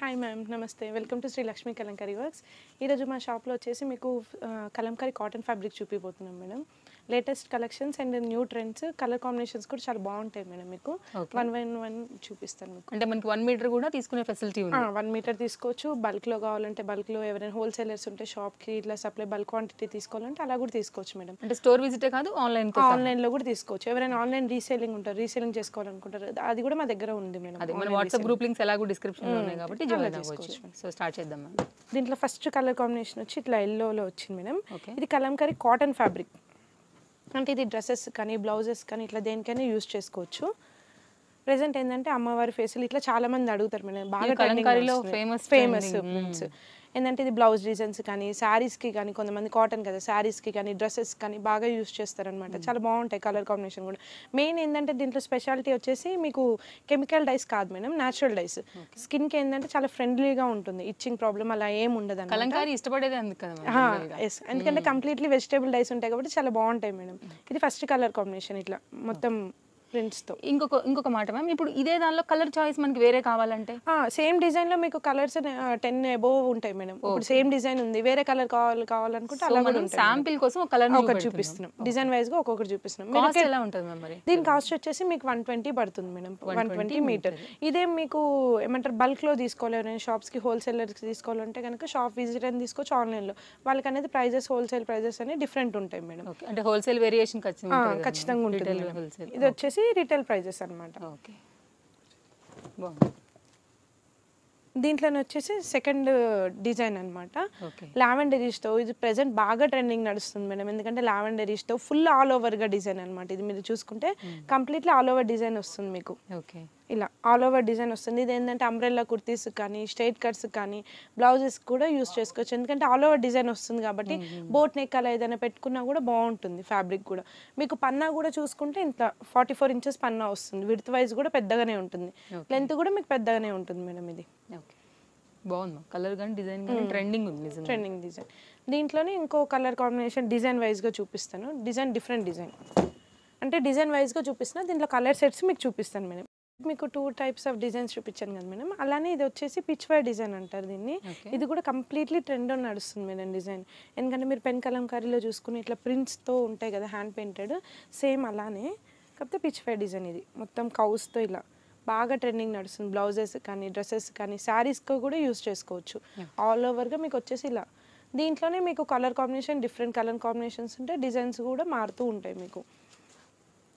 Hi ma'am, నమస్తే. Welcome to Shri Lakshmi Kalamkari works. ఈరోజు మా షాప్లో వచ్చేసి మీకు కలంకారీ కాటన్ ఫ్యాబ్రిక్ చూపిపోతున్నాం madam. Latest collections and new trends, colour combinations కూడా చాలా బాగుంటాయి మేడం. మీకు వన్ చూపిస్తాను మీకు. అంటే మనకి 1 మీటర్ కూడా తీసుకునే ఫెసిలిటీ ఉంది. 1 మీటర్ తీసుకోవచ్చు. బల్క్లో కావాలంటే బల్క్లో, ఎవరైనా హోల్సేలర్స్ ఉంటే షాప్కి ఇట్లా సప్లై బల్క్ క్వాంటిటీ తీసుకోవాలంటే అలా కూడా తీసుకోవచ్చు మేడం. అంటే స్టోర్ విజిటే కాదు, ఆన్లైన్లో కూడా తీసుకోవచ్చు. ఎవరైనా ఆన్లైన్ రీసేలింగ్ ఉంటారు, రీసేలింగ్ చేసుకోవాలనుకుంటారు, అది కూడా మా దగ్గర ఉంది మేడం. అదే మన వాట్సాప్ గ్రూప్ లింక్స్ ఎలాగో డిస్క్రిప్షన్లో ఉన్నాయి కాబట్టి జాయిన్ అవ్వచ్చు. సో స్టార్ట్ చేద్దాం మేడం. దీంట్లో ఫస్ట్ కలర్ కాంబినేషన్ వచ్చి ఇట్లా ఎల్లోలో వచ్చింది మేడం. ఇది కలంకారీ కాటన్ ఫ్యాబ్రిక్. అంటే ఇది డ్రెస్సెస్ కానీ బ్లౌజెస్ కానీ ఇట్లా దేనికైనా యూజ్ చేసుకోవచ్చు. ప్రెసెంట్ ఏంటంటే అమ్మవారి ఫేసులు ఇట్లా చాలా మంది అడుగుతారు మేడం. బాగా కలంకారీలో ఫేమస్ ప్రింట్స్ ఏంటంటే ఇది బ్లౌజ్ డిజైన్స్ కానీ శారీస్కి కానీ, కొంతమంది కాటన్ కదా శారీస్కి కానీ డ్రెస్సెస్ కానీ బాగా యూజ్ చేస్తారనమాట. చాలా బాగుంటాయి కలర్ కాంబినేషన్ కూడా. మెయిన్ ఏంటంటే దీంట్లో స్పెషాలిటీ వచ్చేసి మీకు కెమికల్ డైస్ కాదు మేడం, న్యాచురల్ డైస్. స్కిన్కి ఏంటంటే చాలా ఫ్రెండ్లీగా ఉంటుంది, ఇచ్చింగ్ ప్రాబ్లం అలా ఏం ఉండదు. కలంకారీ ఇష్టపడేది ఎందుకంటే కంప్లీట్లీ వెజిటేబుల్ డైస్ ఉంటాయి కాబట్టి చాలా బాగుంటాయి మేడం. ఇది ఫస్ట్ కలర్ కాంబినేషన్ ఇట్లా మొత్తం ప్రింట్స్తో. ఇంకొక మాట మ్యామ్, ఇప్పుడు ఇదే దానిలో కలర్ చాయిస్ మనకి వేరే కావాలంటే సేమ్ డిజైన్లో మీకు కలర్స్ 10 అబోవ్ ఉంటాయి మేడం. ఇప్పుడు సేమ్ డిజైన్ ఉంది, వేరే కలర్ కావాలనుకుంటే అలా కూడా శాంపిల్ కోసం కలర్ ఒకటి చూపిస్తున్నాం, డిజైన్ వైజ్గా ఒక్కొక్కటి చూపిస్తున్నాం. ఎలా ఉంటుంది మ్యామ్ మరి? దీని కాస్ట్ వచ్చేసి మీకు 120 పడుతుంది మేడం, 120 మీటర్. ఇదే మీకు ఏమంటారు బల్క్లో తీసుకోవాలి, ఎవరైనా షాప్స్కి హోల్సేలర్స్కి తీసుకోవాలంటే కనుక షాప్ విజిట్ అని తీసుకోవచ్చు. ఆన్లైన్లో వాళ్ళకి అనేది ప్రైజెస్, హోల్సేల్ ప్రైజెస్ అనేవి డిఫరెంట్ ఉంటాయి మేడం. అంటే హోల్సేల్ వేరియేషన్ ఖచ్చితంగా ఉంటుంది. ఇది వచ్చేసి రిటైల్ ప్రైజెస్ అనమాట. ఓకే, దీంట్లోనే వచ్చేసి సెకండ్ డిజైన్ అనమాట, లావెండరీస్తో. ఇది ప్రెసెంట్ బాగా ట్రెండింగ్ నడుస్తుంది మేడం. ఎందుకంటే లావెండరీస్తో ఫుల్ ఆల్ ఓవర్గా డిజైన్ అనమాట. ఇది మీరు చూసుకుంటే కంప్లీట్లీ ఆల్ ఓవర్ డిజైన్ వస్తుంది మీకు. ఇలా ఆల్ ఓవర్ డిజైన్ వస్తుంది. ఇది ఏంటంటే అంబ్రెల్లా కుర్తీస్ కానీ, స్ట్రైట్ కట్స్ కానీ, బ్లౌజెస్ కూడా యూస్ చేసుకోవచ్చు. ఎందుకంటే ఆల్ ఓవర్ డిజైన్ వస్తుంది కాబట్టి బోట్ నెక్ అలా ఏదైనా పెట్టుకున్నా కూడా బాగుంటుంది. ఫ్యాబ్రిక్ కూడా మీకు పన్నా కూడా చూసుకుంటే ఇంత 44 ఇంచెస్ పన్నా వస్తుంది. విడ్త్ వైజ్ కూడా పెద్దగానే ఉంటుంది, లెంత్ కూడా మీకు పెద్దగానే ఉంటుంది మేడం. ఇది బాగుంది కలర్ కానీ డిజైన్ కానీ ట్రెండింగ్ డిజైన్. దీంట్లోనే ఇంకో కలర్ కాంబినేషన్ డిజైన్ వైజ్గా చూపిస్తాను. డిఫరెంట్ డిజైన్ అంటే డిజైన్ వైజ్గా చూపిస్తున్నా. దీంట్లో కలర్ సెట్స్ మీకు చూపిస్తాను మేడం. మీకు 2 టైప్స్ ఆఫ్ డిజైన్స్ చూపించాను కదా మేడం. అలానే ఇది వచ్చేసి పిచ్ వై డిజైన్ అంటారు దీన్ని. ఇది కూడా కంప్లీట్లీ ట్రెండ్ నడుస్తుంది మేడం డిజైన్. ఎందుకంటే మీరు పెన్ కలంకారీలో చూసుకుని ఇట్లా ప్రింట్స్తో ఉంటాయి కదా, హ్యాండ్ పెయింటెడ్, సేమ్ అలానే కాకపోతే పిచ్ వై డిజైన్. ఇది మొత్తం కౌస్తో ఇలా బాగా ట్రెండింగ్ నడుస్తుంది. బ్లౌజెస్ కానీ, డ్రెస్సెస్ కానీ, శారీస్కి కూడా యూస్ చేసుకోవచ్చు. ఆల్ ఓవర్గా మీకు వచ్చేసి ఇలా. దీంట్లోనే మీకు colour combination, different colour combinations ఉంటాయి, డిజైన్స్ కూడా మారుతూ ఉంటాయి మీకు.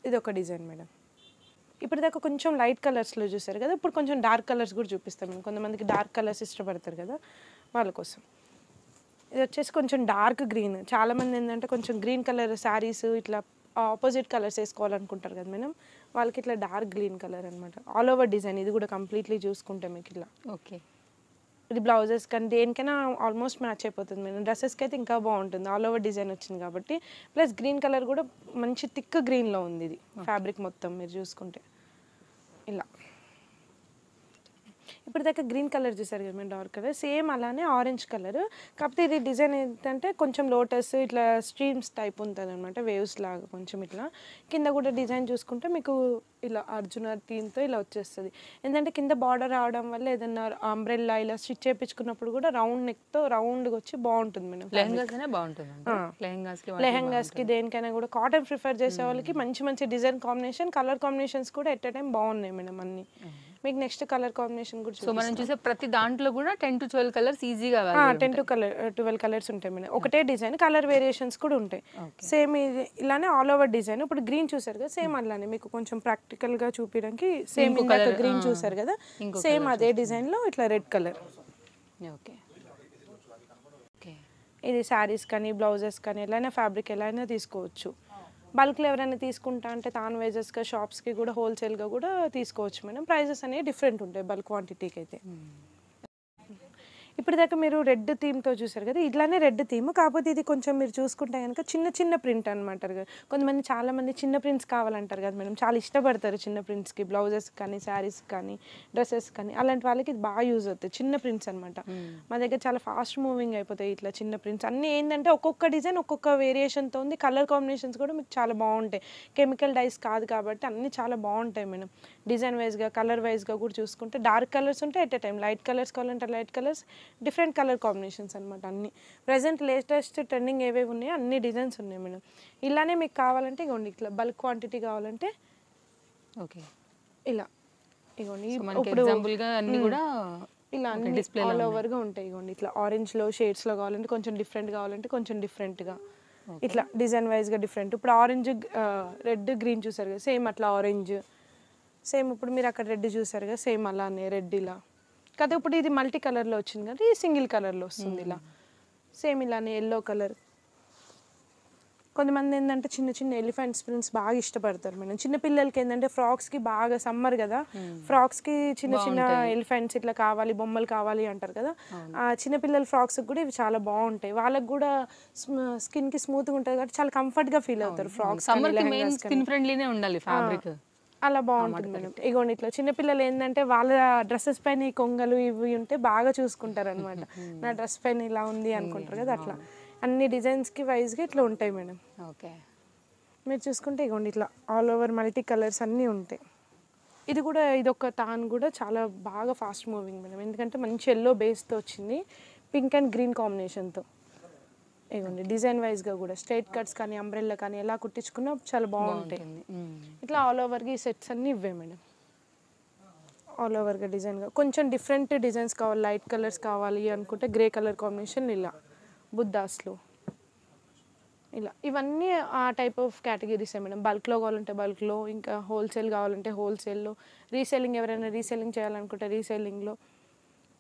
ఇది ఒక డిజైన్ మేడం. ఇప్పుడు దాకా కొంచెం లైట్ కలర్స్లో చూసారు కదా, ఇప్పుడు కొంచెం డార్క్ కలర్స్ కూడా చూపిస్తాం మేము. కొంతమందికి డార్క్ కలర్స్ ఇష్టపడతారు కదా, వాళ్ళ కోసం. ఇది వచ్చేసి కొంచెం డార్క్ గ్రీన్. చాలామంది ఏంటంటే కొంచెం గ్రీన్ కలర్ శారీస్ ఇట్లా ఆపోజిట్ కలర్స్ వేసుకోవాలనుకుంటారు కదా మేడం, వాళ్ళకి ఇట్లా డార్క్ గ్రీన్ కలర్ అనమాట. All over design. ఇది కూడా కంప్లీట్లీ చూసుకుంటే మీకు ఇలా. ఓకే, ఇది బ్లౌజెస్ కానీ దేనికైనా ఆల్మోస్ట్ మ్యాచ్ అయిపోతుంది మేడం. డ్రెస్సెస్కి అయితే ఇంకా బాగుంటుంది, ఆల్ ఓవర్ డిజైన్ వచ్చింది కాబట్టి. ప్లస్ గ్రీన్ కలర్ కూడా మంచి థిక్ గ్రీన్లో ఉంది. ఇది ఫ్యాబ్రిక్ మొత్తం మీరు చూసుకుంటే ఇలా. ఇప్పుడు దాకా గ్రీన్ కలర్ చూసారు కదా మేము, డార్క్ కలర్. సేమ్ అలానే ఆరెంజ్ కలర్, కాకపోతే ఇది డిజైన్ ఏంటంటే కొంచెం లోటస్ ఇట్లా స్ట్రీమ్స్ టైప్ ఉంటుంది అనమాట, వేవ్స్ లాగా కొంచెం ఇట్లా. కింద కూడా డిజైన్ చూసుకుంటే మీకు ఇలా అర్జున థీమ్తో ఇలా వచ్చేస్తుంది. ఎందుకంటే కింద బార్డర్ రావడం వల్ల ఏదన్నా అంబ్రెల్లా ఇలా స్టిచ్ చేయించుకున్నప్పుడు కూడా రౌండ్ నెక్తో రౌండ్గా వచ్చి బాగుంటుంది మేడం. లెహంగాస్కి దేనికైనా కూడా కాటన్ ప్రిఫర్ చేసే వాళ్ళకి మంచి మంచి డిజైన్ కాంబినేషన్, కలర్ కాంబినేషన్స్ కూడా ఎట్ ఎ టైం బాగున్నాయి మేడం అన్ని. మీకు నెక్స్ట్ కలర్ కాంబినేషన్ కూడా సో మనం చూసే ప్రతి దాంట్లో కూడా 10 to 12 కలర్స్ ఈజీగా 10 to 12 కలర్స్ ఉంటాయి మేడం. ఒకటే డిజైన్, కలర్ వేరియేషన్స్ కూడా ఉంటాయి. సేమ్ ఇది ఇలానే ఆల్ ఓవర్ డిజైన్. ఇప్పుడు గ్రీన్ చూసారు కదా, సేమ్ అలానే మీకు కొంచెం ప్రాక్టికల్గా చూపించడానికి సేమ్ గ్రీన్ చూసారు కదా, సేమ్ అదే డిజైన్లో ఇట్లా రెడ్ కలర్. ఓకే, ఇది శారీస్ కానీ, బ్లౌజెస్ కానీ, ఎలానే ఫ్యాబ్రిక్ ఎలా అయినా తీసుకోవచ్చు. బల్క్లో ఎవరైనా తీసుకుంటా అంటే తాన్ వైజెస్గా షాప్స్కి కూడా హోల్సేల్గా కూడా తీసుకోవచ్చు మేడం. ప్రైజెస్ అనేవి డిఫరెంట్ ఉంటాయి బల్క్ క్వాంటిటీకి అయితే. ఇప్పుడు దాకా మీరు రెడ్ థీమ్తో చూసారు కదా, ఇట్లానే రెడ్ థీమ్, కాకపోతే ఇది కొంచెం మీరు చూసుకుంటే కనుక చిన్న చిన్న ప్రింట్ అనమాట. కొంతమంది చాలామంది చిన్న ప్రింట్స్ కావాలంటారు కదా మేడం, చాలా ఇష్టపడతారు చిన్న ప్రింట్స్కి, బ్లౌజెస్ కానీ, శారీస్ కానీ, డ్రెస్సెస్ కానీ. అలాంటి వాళ్ళకి ఇది బాగా యూజ్ అవుతుంది. చిన్న ప్రింట్స్ అనమాట. మా దగ్గర చాలా ఫాస్ట్ మూవింగ్ అయిపోతాయి ఇట్లా చిన్న ప్రింట్స్ అన్నీ. ఏంటంటే ఒక్కొక్క డిజైన్ ఒక్కొక్క వేరియేషన్తో ఉంది. కలర్ కాంబినేషన్స్ కూడా మీకు చాలా బాగుంటాయి. కెమికల్ డైస్ కాదు కాబట్టి అన్నీ చాలా బాగుంటాయి మేడం. డిజైన్ వైజ్గా కలర్ వైజ్గా కూడా చూసుకుంటే డార్క్ కలర్స్ ఉంటే at a time, light colours కావాలంటే light colours, different colour combinations అనమాట అన్ని. ప్రజెంట్ లేటెస్ట్ ట్రెండింగ్ ఏవేవి ఉన్నాయో అన్ని డిజైన్స్ ఉన్నాయి మేడం. ఇలానే మీకు కావాలంటే ఇగోండి ఇట్లా బల్క్ క్వాంటిటీ కావాలంటే ఓకే ఇలా ఇగోండి ఇప్పుడు ఎగ్జాంపుల్ గా అన్ని కూడా ఇలా అన్ని ఆల్ ఓవర్గా ఉంటాయి. ఇగోండి ఇట్లా ఆరెంజ్లో షేడ్స్లో కావాలంటే కొంచెం డిఫరెంట్ కావాలంటే కొంచెం డిఫరెంట్గా ఇట్లా డిజైన్ వైజ్గా డిఫరెంట్. ఇప్పుడు ఆరెంజ్ రెడ్ గ్రీన్ చూసారు కదా, సేమ్ అట్లా ఆరెంజ్ సేమ్. ఇప్పుడు మీరు అక్కడ రెడ్ చూసారు కదా, సేమ్ అలానే రెడ్ ఇలా కదా. ఇప్పుడు ఇది మల్టీ కలర్లో వచ్చింది కదా, ఇది సింగిల్ కలర్లో వస్తుంది ఇలా. సేమ్ ఇలానే ఎల్లో కలర్. కొంతమంది ఏంటంటే చిన్న చిన్న ఎలిఫెంట్స్ ప్రింట్స్ బాగా ఇష్టపడతారు మేడం. చిన్న పిల్లలకి ఏంటంటే ఫ్రాక్స్కి బాగా సమ్మర్ కదా, ఫ్రాక్స్కి చిన్న చిన్న ఎలిఫెంట్స్ ఇట్లా కావాలి, బొమ్మలు కావాలి అంటారు కదా. ఆ చిన్నపిల్లల ఫ్రాక్స్కి కూడా ఇవి చాలా బాగుంటాయి. వాళ్ళకి కూడా స్కిన్కి స్మూత్గా ఉంటుంది కాబట్టి చాలా కంఫర్ట్గా ఫీల్ అవుతారు ఫ్రాక్స్. స్కిన్ ఫ్రెండ్లీనే ఉండాలి ఫ్యాబ్రిక్, అలా బాగుంటుంది మేడం. ఇగోండి ఇట్లా చిన్నపిల్లలు ఏంటంటే వాళ్ళ డ్రెస్సెస్ పైన ఈ కొంగలు ఇవి ఉంటే బాగా చూసుకుంటారు అనమాట. నా డ్రెస్ పైన ఇలా ఉంది అనుకుంటారు కదా, అట్లా అన్ని డిజైన్స్కి వైజ్గా ఇట్లా ఉంటాయి మేడం. ఓకే మీరు చూసుకుంటే ఇగోండి ఇట్లా ఆల్ ఓవర్ మల్టీ కలర్స్ అన్నీ ఉంటాయి. ఇది కూడా ఇదొక తాన్ కూడా చాలా బాగా ఫాస్ట్ మూవింగ్ మేడం, ఎందుకంటే మంచి ఎల్లో బేస్తో వచ్చింది పింక్ అండ్ గ్రీన్ కాంబినేషన్తో. ఇగోండి డిజైన్ వైజ్గా కూడా స్ట్రైట్ కట్స్ కానీ అంబ్రెల్లా కానీ ఎలా కుట్టించుకున్నా చాలా బాగుంటాయి. ఇట్లా ఆల్ ఓవర్గా ఈ సెట్స్ అన్నీ ఇవే మేడం. ఆల్ ఓవర్గా డిజైన్గా కొంచెం డిఫరెంట్ డిజైన్స్ కావాలి, లైట్ కలర్స్ కావాలి అనుకుంటే గ్రే కలర్ కాంబినేషన్ ఇలా బుద్ధాస్లో ఇలా ఇవన్నీ ఆ టైప్ ఆఫ్ కేటగిరీసే మేడం. బల్క్లో కావాలంటే బల్క్లో, ఇంకా హోల్సేల్ కావాలంటే హోల్సేల్లో, రీసేలింగ్ ఎవరైనా రీసేలింగ్ చేయాలనుకుంటే రీసేలింగ్లో.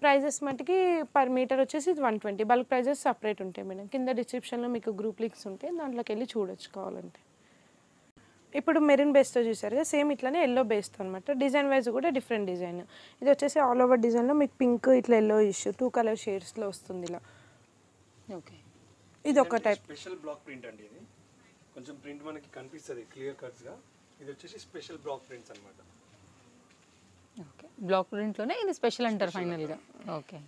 ప్రైజెస్ మటుకి పర్ మీటర్ వచ్చేసి 120. బల్క్ ప్రైజెస్ సపరేట్ ఉంటాయి మేడం. కింద డిస్క్రిప్షన్లో మీకు గ్రూప్ లింక్స్ ఉంటాయి, దాంట్లోకి వెళ్ళి చూడొచ్చు కావాలంటే. ఇప్పుడు మెరూన్ బేస్తో చూసారు కదా, సేమ్ ఇట్లానే ఎల్లో బేస్తో అనమాట. డిజైన్ వైజ్ కూడా డిఫరెంట్ డిజైన్. ఇది వచ్చేసి ఆల్ ఓవర్ డిజైన్లో మీకు పింక్ ఇట్లా ఎల్లో ఇష్యూ 2 కలర్ షేడ్స్లో వస్తుంది ఇలా. ఓకే ఇది ఒక టైప్ స్పెషల్ బ్లాక్ ప్రింట్ అండి. ఇది కొంచెం ప్రింట్ మనకి కనిపిస్తుంది క్లియర్ కట్స్గా. ఇది వచ్చేసి స్పెషల్ బ్లాక్ ప్రింట్స్ అన్నమాట. ఓకే బ్లాక్ ప్రింట్లోనే ఇది స్పెషల్ అంటారు ఫైనల్గా. ఓకే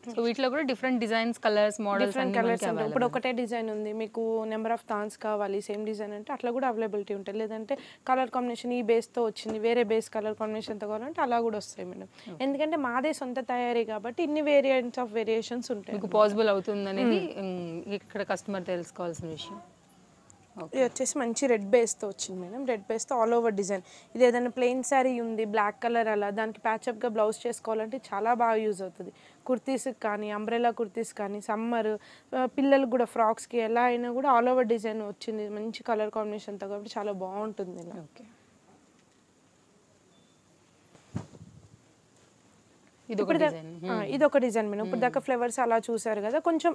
సో వీటిలో కూడా different designs, colours, models, different colours ఉంటాయి. ఇప్పుడు ఒకటే డిజైన్ ఉంది, మీకు నెంబర్ ఆఫ్ థాన్స్ కావాలి సేమ్ డిజైన్ అంటే అట్లా కూడా అవైలబిలిటీ ఉంటుంది. లేదంటే కలర్ కాంబినేషన్ ఈ బేస్తో వచ్చింది, వేరే బేస్ కలర్ కాంబినేషన్తో కావాలంటే అలా కూడా వస్తాయి మేడం. ఎందుకంటే మాదే సొంత తయారీ కాబట్టి ఇన్ని వేరియంట్స్ ఆఫ్ వేరియేషన్స్ ఉంటాయి. మీకు పాసిబుల్ అవుతుంది అనేది ఇక్కడ కస్టమర్ తెలుసుకోవాల్సిన విషయం. ఇది వచ్చేసి మంచి రెడ్ బేస్తో వచ్చింది మేడం. రెడ్ బేస్తో ఆల్ ఓవర్ డిజైన్. ఇది ఏదైనా ప్లెయిన్ శారీ ఉంది బ్లాక్ కలర్ అలా దానికి ప్యాచప్గా బ్లౌజ్ చేసుకోవాలంటే చాలా బాగా యూజ్ అవుతుంది. కుర్తీస్కి కానీ అంబ్రెలా కుర్తీస్ కానీ సమ్మర్ పిల్లలకు కూడా ఫ్రాక్స్కి ఎలా అయినా కూడా ఆల్ ఓవర్ డిజైన్ వచ్చింది మంచి కలర్ కాంబినేషన్తో కాబట్టి చాలా బాగుంటుంది ఇలా. ఓకే ఇది ఒక డిజైన్ మేడం. ఇప్పుడు దాకా ఫ్లవర్స్ అలా చూసారు కదా, కొంచెం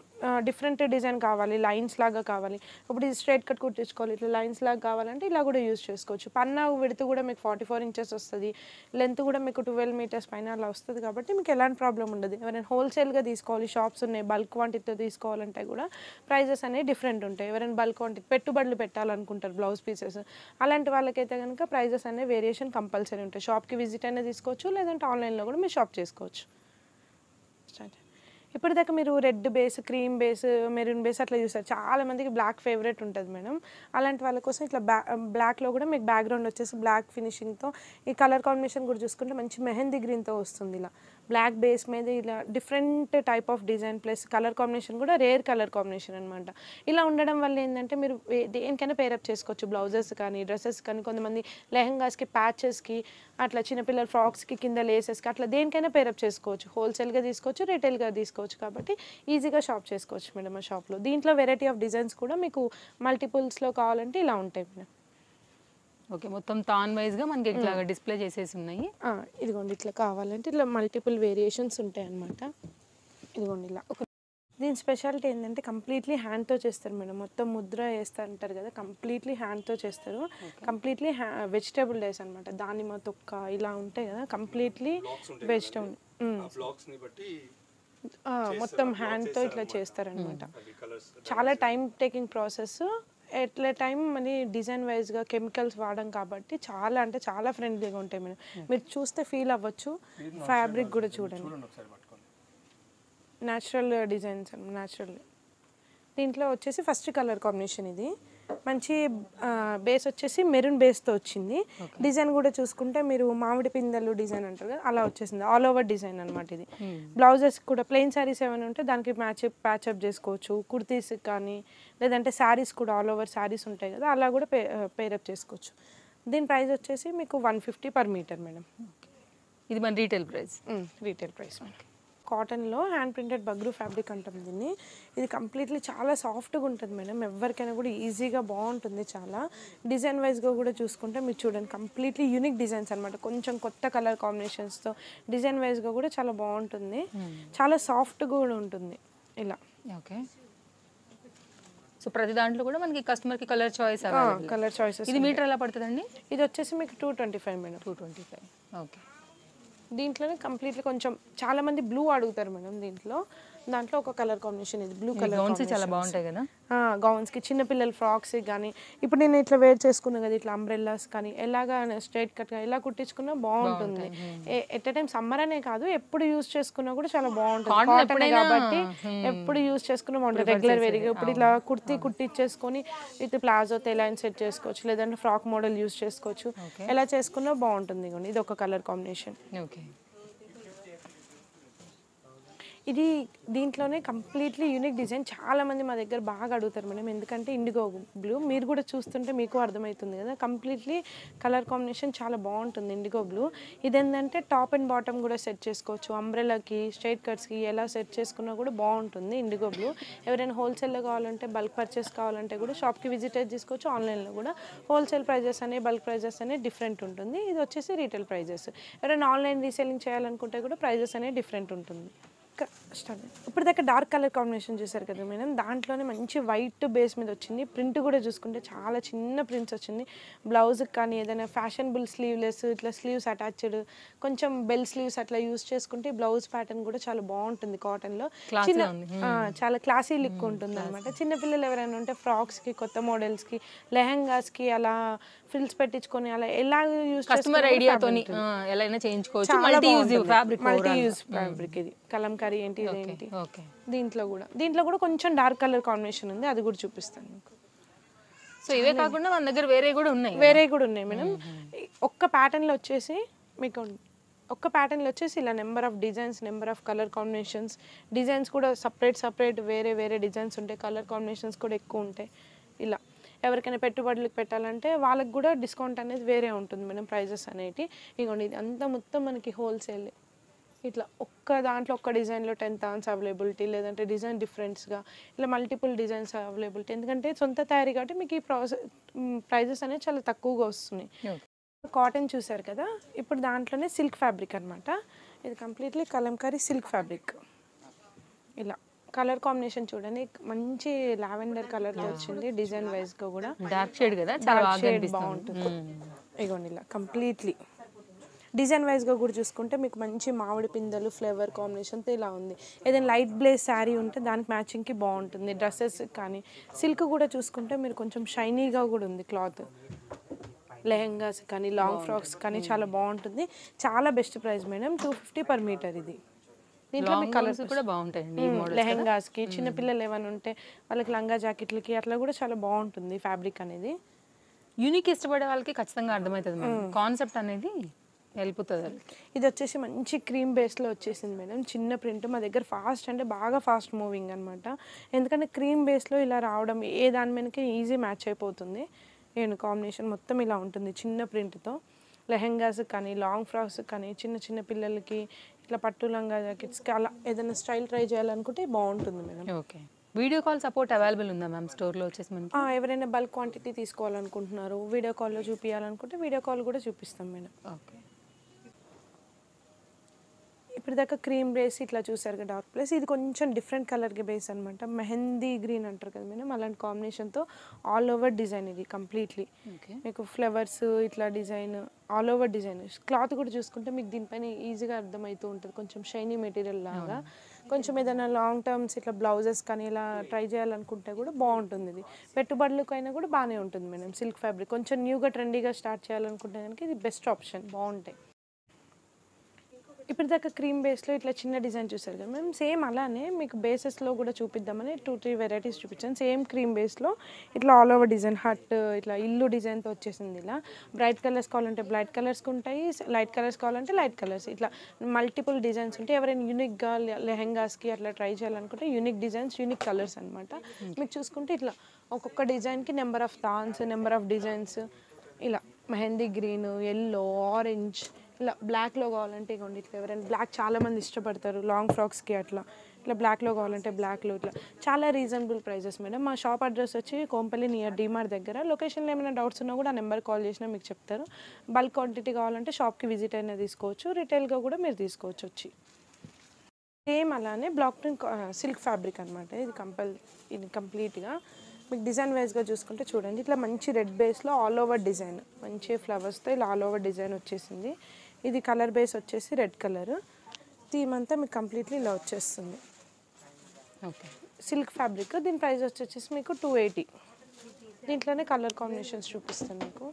డిఫరెంట్ డిజైన్ కావాలి, లైన్స్ లాగా కావాలి. ఇప్పుడు ఇది స్ట్రైట్ కట్ కుట్టించుకోవాలి, ఇట్లా లైన్స్ లాగా కావాలంటే ఇలా కూడా యూజ్ చేసుకోవచ్చు. పన్నా విడ్త్ కూడా మీకు 44 ఇంచెస్ వస్తుంది, లెంత్ కూడా మీకు 12 మీటర్స్ పైన అలా వస్తుంది కాబట్టి మీకు ఎలాంటి ప్రాబ్లం ఉండదు. ఎవరైనా హోల్సేల్గా తీసుకోవాలి, షాప్స్ ఉన్నాయి, బల్క్ క్వాంటిటీతో తీసుకోవాలంటే కూడా ప్రైజెస్ అనేవి డిఫరెంట్ ఉంటాయి. ఎవరైనా బల్క్ క్వాంటిటీ పెట్టుబడులు పెట్టాలనుకుంటారు బ్లౌజ్ పీసెస్, అలాంటి వాళ్ళకైతే కనుక ప్రైజెస్ అనేవి వేరియేషన్ కంపల్సరీ ఉంటాయి. షాప్కి విజిట్ అయినా తీసుకోవచ్చు, లేదంటే ఆన్లైన్లో కూడా మీరు షాప్ చేసుకోవచ్చు. ఇప్పుడు దాకా మీరు red base, cream base, maroon base అట్లా చూసారు. చాలా మందికి బ్లాక్ ఫేవరెట్ ఉంటుంది మేడం. అలాంటి వాళ్ళ కోసం ఇట్లా బ్లాక్లో కూడా మీకు బ్యాక్గ్రౌండ్ వచ్చేసి బ్లాక్ ఫినిషింగ్తో ఈ కలర్ కాంబినేషన్ కూడా చూసుకుంటే మంచి మెహందీ గ్రీన్తో వస్తుంది. ఇలా బ్లాక్ బేస్ మీద ఇలా different type of design plus colour combination కూడా రేర్ కలర్ కాంబినేషన్ అనమాట. ఇలా ఉండడం వల్ల ఏంటంటే మీరు దేనికైనా పేరప్ చేసుకోవచ్చు, బ్లౌజెస్ కానీ డ్రెస్సెస్ కానీ, కొంతమంది లెహంగాస్కి ప్యాచెస్కి అట్లా చిన్నపిల్లల ఫ్రాక్స్కి కింద లేసెస్కి అట్లా దేనికైనా పేరప్ చేసుకోవచ్చు. హోల్సేల్గా తీసుకోవచ్చు, రిటైల్గా తీసుకోవచ్చు కాబట్టి ఈజీగా షాప్ చేసుకోవచ్చు మేడం ఆ షాప్లో. దీంట్లో వెరైటీ ఆఫ్ డిజైన్స్ కూడా మీకు మల్టిపుల్స్లో కావాలంటే ఇలా ఉంటాయి మేడం. ఓకే మొత్తం తాన్ వైజ్గా మనకి ఇట్లా డిస్ప్లే చేసేసి ఉన్నాయి. ఇదిగోండి ఇట్లా కావాలంటే ఇట్లా మల్టిపుల్ వేరియేషన్స్ ఉంటాయి అన్నమాట. ఇదిగోండి ఇలా. దీని స్పెషాలిటీ ఏంటంటే కంప్లీట్లీ హ్యాండ్తో చేస్తారు మేడం. మొత్తం ముద్ర వేస్తారు అంటారు కదా, కంప్లీట్లీ హ్యాండ్తో చేస్తారు. కంప్లీట్లీ వెజిటేబుల్ డేస్ అనమాట. దానిమ్మ తొక్క ఇలా ఉంటాయి కదా, కంప్లీట్లీ వెజిటేబుల్ మొత్తం హ్యాండ్తో ఇట్లా చేస్తారనమాట. చాలా టైం టేకింగ్ ప్రాసెస్. ఎట్లా టైం మళ్ళీ డిజైన్ వైజ్గా కెమికల్స్ వాడడం కాబట్టి చాలా అంటే చాలా ఫ్రెండ్లీగా ఉంటాయి మేడం. మీరు చూస్తే ఫీల్ అవ్వచ్చు. ఫ్యాబ్రిక్ కూడా చూడండి, న్యాచురల్ డిజైన్స్ న్యాచురల్. దీంట్లో వచ్చేసి ఫస్ట్ కలర్ కాంబినేషన్ ఇది. మంచి బేస్ వచ్చేసి మెరూన్ బేస్తో వచ్చింది. డిజైన్ కూడా చూసుకుంటే మీరు మామిడి పిందెలు డిజైన్ అంటారు కదా అలా వచ్చేసింది. ఆల్ ఓవర్ డిజైన్ అనమాట ఇది. బ్లౌజెస్ కూడా ప్లెయిన్ శారీస్ ఏమైనా ఉంటే దానికి ప్యాచప్ చేసుకోవచ్చు. కుర్తీస్ కానీ లేదంటే శారీస్ కూడా ఆల్ ఓవర్ శారీస్ ఉంటాయి కదా అలా కూడా పేరప్ చేసుకోవచ్చు. దీని ప్రైస్ వచ్చేసి మీకు 150 per మీటర్ మేడం. ఇది మన రీటైల్ ప్రైస్. రీటైల్ ప్రైస్ కాటన్లో హ్యాండ్ ప్రింటెడ్ బగ్రూ ఫ్యాబ్రిక్ అంటాం దీన్ని. ఇది కంప్లీట్లీ చాలా సాఫ్ట్గా ఉంటుంది మేడం. ఎవరికైనా కూడా ఈజీగా బాగుంటుంది. చాలా డిజైన్ వైజ్గా కూడా చూసుకుంటే మీరు చూడండి కంప్లీట్లీ యూనిక్ డిజైన్స్ అనమాట. కొంచెం కొత్త కలర్ కాంబినేషన్స్తో డిజైన్ వైజ్గా కూడా చాలా బాగుంటుంది. చాలా సాఫ్ట్గా కూడా ఉంటుంది ఇలా. ఓకే. సో ప్రతి దాంట్లో కూడా మనకి కస్టమర్కి కలర్ చాయిస్ కలర్ చాయిసెస్. ఇది మీటర్ ఎలా పడుతుందండి? ఇది వచ్చేసి మీకు 225 మేడం. 225. ఓకే. దీంట్లోనే కంప్లీట్లీ కొంచెం చాలా మంది బ్లూ అడుగుతారు మేడం. దాంట్లో ఒక కలర్ కాంబినేషన్ ఇది బ్లూ కలర్. గౌన్స్ చాలా బాగుంటాయి కదా గౌన్స్కి చిన్నపిల్లల ఫ్రాక్స్కి కానీ ఇప్పుడు నేను ఇట్లా వేర్ చేసుకున్నాను కదా ఇట్లా అంబ్రెల్లాస్ కానీ ఎలాగా స్ట్రైట్ కట్గా ఎలా కుట్టించుకున్నా బాగుంటుంది. ఎట్ ఎ టైం సమ్మర్ అనే కాదు ఎప్పుడు యూజ్ చేసుకున్నా కూడా చాలా బాగుంటుంది. కాటన్ కాబట్టి ఎప్పుడు యూజ్ చేసుకున్నా బాగుంటుంది. రెగ్యులర్ వేర్గా ఇప్పుడు ఇట్లా కుర్తీ కుట్టించేసుకొని విత్ ప్లాజోతో ఎలా సెట్ చేసుకోవచ్చు లేదంటే ఫ్రాక్ మోడల్ యూజ్ చేసుకోవచ్చు. ఎలా చేసుకున్నా బాగుంటుంది. ఇది ఒక కలర్ కాంబినేషన్. ఓకే. ఇది దీంట్లోనే కంప్లీట్లీ యూనిక్ డిజైన్. చాలా మంది మా దగ్గర బాగా అడుగుతారు మేడం. ఎందుకంటే ఇండిగో బ్లూ మీరు కూడా చూస్తుంటే మీకు అర్థమవుతుంది కదా కంప్లీట్లీ కలర్ కాంబినేషన్ చాలా బాగుంటుంది ఇండిగో బ్లూ. ఇదేంటంటే టాప్ అండ్ బాటమ్ కూడా సెట్ చేసుకోవచ్చు. అంబ్రెలాకి స్ట్రైట్ కట్స్కి ఎలా సెట్ చేసుకున్నా కూడా బాగుంటుంది ఇండిగో బ్లూ. ఎవరైనా హోల్సేల్లో కావాలంటే బల్క్ పర్చేస్ కావాలంటే కూడా షాప్కి విజిట్ చేసుకోవచ్చు. ఆన్లైన్లో కూడా హోల్సేల్ ప్రైజెస్ అనేవి బల్క్ ప్రైజెస్ అనేవి డిఫరెంట్ ఉంటుంది. ఇది వచ్చేసి రీటైల్ ప్రైజెస్. ఎవరైనా ఆన్లైన్ రీసేలింగ్ చేయాలనుకుంటే కూడా ప్రైజెస్ అనేవి డిఫరెంట్ ఉంటుంది. ఇప్పుడు దాకా డార్క్ కలర్ కాంబినేషన్ చూసారు కదా మేడం. దాంట్లోనే మంచి వైట్ బేస్ మీద వచ్చింది. ప్రింట్ కూడా చూసుకుంటే చాలా చిన్న ప్రింట్స్ వచ్చింది. బ్లౌజ్కి కానీ ఏదైనా ఫ్యాషనబుల్ స్లీవ్లెస్ ఇట్లా స్లీవ్స్ అటాచ్డ్ కొంచెం బెల్ స్లీవ్స్ అట్లా యూస్ చేసుకుంటే బ్లౌజ్ ప్యాటర్న్ కూడా చాలా బాగుంటుంది. కాటన్లో చాలా క్లాసీ లుక్ ఉంటుంది అనమాట. చిన్నపిల్లలు ఎవరైనా ఉంటే ఫ్రాక్స్కి కొత్త మోడల్స్కి లెహంగాస్కి అలా ఫ్రిల్స్ పెట్టించుకొని అలా ఎలా యూస్ కస్టమర్ ఐడియాతో ఎలా చేయించుకోవచ్చు. మల్టీ యూజ్ ఫ్యాబ్రిక్ ఇది కలంకారీ ఏంటి ఇదేంటి. దీంట్లో కూడా కొంచెం డార్క్ కలర్ కాంబినేషన్ ఉంది. అది కూడా చూపిస్తాను మీకు. సో ఇవే కాకుండా మన దగ్గర వేరే కూడా ఉన్నాయి మేడం. ఒక్క ప్యాటర్న్లో వచ్చేసి మీకు ఇలా number of designs number of colour combinations designs కూడా సపరేట్ వేరే డిజైన్స్ ఉంటాయి. కలర్ కాంబినేషన్స్ కూడా ఎక్కువ ఉంటాయి. ఇలా ఎవరికైనా పెట్టుబడులకు పెట్టాలంటే వాళ్ళకి కూడా డిస్కౌంట్ అనేది వేరే ఉంటుంది మేడం. ప్రైజెస్ అనేవి ఇగోండి ఇది అంతా మొత్తం మనకి హోల్సేల్. ఇట్లా ఒక్క దాంట్లో ఒక్క డిజైన్లో 10 థౌసండ్స్ అవైలబిలిటీ లేదంటే డిజైన్ డిఫరెంట్స్గా ఇలా మల్టిపుల్ డిజైన్స్ అవైలబిలిటీ. ఎందుకంటే సొంత తయారీ కాబట్టి మీకు ఈ ప్రైజెస్ అనేవి చాలా తక్కువగా వస్తున్నాయి. కాటన్ చూసారు కదా ఇప్పుడు దాంట్లోనే సిల్క్ ఫ్యాబ్రిక్ అనమాట. ఇది కంప్లీట్లీ కలంకారీ సిల్క్ ఫ్యాబ్రిక్. ఇలా కలర్ కాంబినేషన్ చూడండి మంచి లావెండర్ కలర్ వచ్చింది. డిజైన్ వైజ్ గా కూడా డార్క్ షేడ్ కదా చాలా బాగుంటుంది. ఇగోండి ఇలా కంప్లీట్లీ డిజైన్ వైజ్గా కూడా చూసుకుంటే మీకు మంచి మామిడి పిందెలు ఫ్లేవర్ కాంబినేషన్తో ఇలా ఉంది. ఏదైనా లైట్ బ్లేస్ శారీ ఉంటే దానికి మ్యాచింగ్కి బాగుంటుంది. డ్రెస్సెస్ కానీ సిల్క్ కూడా చూసుకుంటే మీరు కొంచెం షైనీగా కూడా ఉంది క్లాత్. లెహంగాస్ కానీ లాంగ్ ఫ్రాక్స్ కానీ చాలా బాగుంటుంది. చాలా best price madam 250 per metre. ఇది దీంట్లో మీకు కలర్స్ కూడా బాగుంటాయండి. లెహంగాస్కి చిన్నపిల్లలు ఏమైనా ఉంటే వాళ్ళకి లంగా జాకెట్లకి అట్లా కూడా చాలా బాగుంటుంది ఫ్యాబ్రిక్ అనేది. యూనిక్ ఇష్టపడే వాళ్ళకి ఖచ్చితంగా అర్థమవుతుంది మేడం కాన్సెప్ట్ అనేది వెళ్ళిపోతుంది. ఇది వచ్చేసి మంచి క్రీమ్ బేస్లో వచ్చేసింది మేడం. చిన్న ప్రింట్ మా దగ్గర ఫాస్ట్ అంటే బాగా ఫాస్ట్ మూవింగ్ అనమాట. ఎందుకంటే క్రీమ్ బేస్లో ఇలా రావడం ఏ దాని మీదకి ఈజీ మ్యాచ్ అయిపోతుంది. నేను కాంబినేషన్ మొత్తం ఇలా ఉంటుంది చిన్న ప్రింట్తో. లెహంగాస్ కానీ లాంగ్ ఫ్రాక్స్ కానీ చిన్న పిల్లలకి ఇట్లా పట్టు లంగా జాకెట్స్కి అలా ఏదైనా స్టైల్ ట్రై చేయాలనుకుంటే బాగుంటుంది madam. Okay. Video call support available ఉందా మ్యామ్ స్టోర్లో వచ్చేసి మనకి? ఎవరైనా బల్క్ క్వాంటిటీ తీసుకోవాలనుకుంటున్నారు వీడియో కాల్లో చూపించాలనుకుంటే వీడియో కాల్ కూడా చూపిస్తాం మేడం. ఓకే. ఇప్పుడు దాకా క్రీమ్ బేస్ ఇట్లా చూసారు కదా డార్క్ ప్లేస్. ఇది కొంచెం డిఫరెంట్ కలర్కి బేస్ అనమాట. మెహందీ గ్రీన్ అంటారు కదా మేడం అలాంటి కాంబినేషన్తో ఆల్ ఓవర్ డిజైన్ ఇది కంప్లీట్లీ. మీకు ఫ్లవర్స్ ఇట్లా design all over design. Cloth కూడా చూసుకుంటే మీకు దీనిపైన ఈజీగా అర్థమవుతూ ఉంటుంది. కొంచెం షైనీ మెటీరియల్ లాగా. కొంచెం ఏదైనా లాంగ్ టర్మ్స్ ఇట్లా బ్లౌజెస్ కానీ ఇలా ట్రై చేయాలనుకుంటే కూడా బాగుంటుంది. ఇది పెట్టుబడులకైనా కూడా బాగానే ఉంటుంది మేడం. సిల్క్ ఫ్యాబ్రిక్ కొంచెం న్యూగా ట్రెండీగా స్టార్ట్ చేయాలనుకుంటే కనుక ఇది బెస్ట్ ఆప్షన్. బాగుంటాయి. ఇప్పుడు దాకా క్రీమ్ బేస్లో ఇట్లా చిన్న డిజైన్ చూసారు కదా మేము, సేమ్ అలానే మీకు బేసెస్లో కూడా చూపిద్దామని 2-3 వెరైటీస్ చూపించాను. సేమ్ క్రీమ్ బేస్లో ఇట్లా ఆల్ ఓవర్ డిజైన్ హట్, ఇట్లా ఇల్లు డిజైన్తో వచ్చేసింది. ఇలా బ్రైట్ కలర్స్ కావాలంటే బ్రైట్ కలర్స్కి ఉంటాయి, లైట్ కలర్స్ కావాలంటే లైట్ కలర్స్, ఇట్లా మల్టిపుల్ డిజైన్స్ ఉంటాయి. ఎవరైనా యూనిక్గా లెహెంగాస్కి అట్లా ట్రై చేయాలనుకుంటే యూనిక్ డిజైన్స్, యూనిక్ కలర్స్ అనమాట. మీకు చూసుకుంటే ఇట్లా ఒక్కొక్క డిజైన్కి number of థాన్స్, number of designs, ఇలా మెహందీ గ్రీన్, ఎల్లో, ఆరెంజ్, ఇలా బ్లాక్లో కావాలంటే ఇవ్వండి. ఇట్లా ఎవరైనా బ్లాక్ చాలామంది ఇష్టపడతారు లాంగ్ ఫ్రాక్స్కి, అట్లా ఇట్లా బ్లాక్లో కావాలంటే బ్లాక్లో, ఇట్లా చాలా రీజనబుల్ ప్రైజెస్ మేడం. మా షాప్ అడ్రస్ వచ్చి కోంపల్లి నియర్ డీమార్ట్ దగ్గర. లొకేషన్లో ఏమైనా డౌట్స్ ఉన్నా కూడా ఆ నెంబర్ కాల్ చేసినా మీకు చెప్తారు. బల్క్ క్వాంటిటీ కావాలంటే షాప్కి విజిట్ అయినా తీసుకోవచ్చు, రిటైల్గా కూడా మీరు తీసుకోవచ్చు వచ్చి. సేమ్ అలానే బ్లాక్ ప్రింట్ సిల్క్ ఫ్యాబ్రిక్ అనమాట. ఇది కంప్లీట్గా మీకు డిజైన్ వైజ్గా చూసుకుంటే చూడండి, ఇట్లా మంచి రెడ్ బేస్లో ఆల్ ఓవర్ డిజైన్, మంచి ఫ్లవర్స్తో ఇలా ఆల్ ఓవర్ డిజైన్ వచ్చేసింది. ఇది కలర్ బేస్ వచ్చేసి రెడ్ కలర్. థీమ్ అంతా మీకు కంప్లీట్లీ ఇలా వచ్చేస్తుంది. Okay, silk fabric. దీని ప్రైస్ వచ్చేసి మీకు 280. దీంట్లోనే కలర్ కాంబినేషన్స్ చూపిస్తాను మీకు.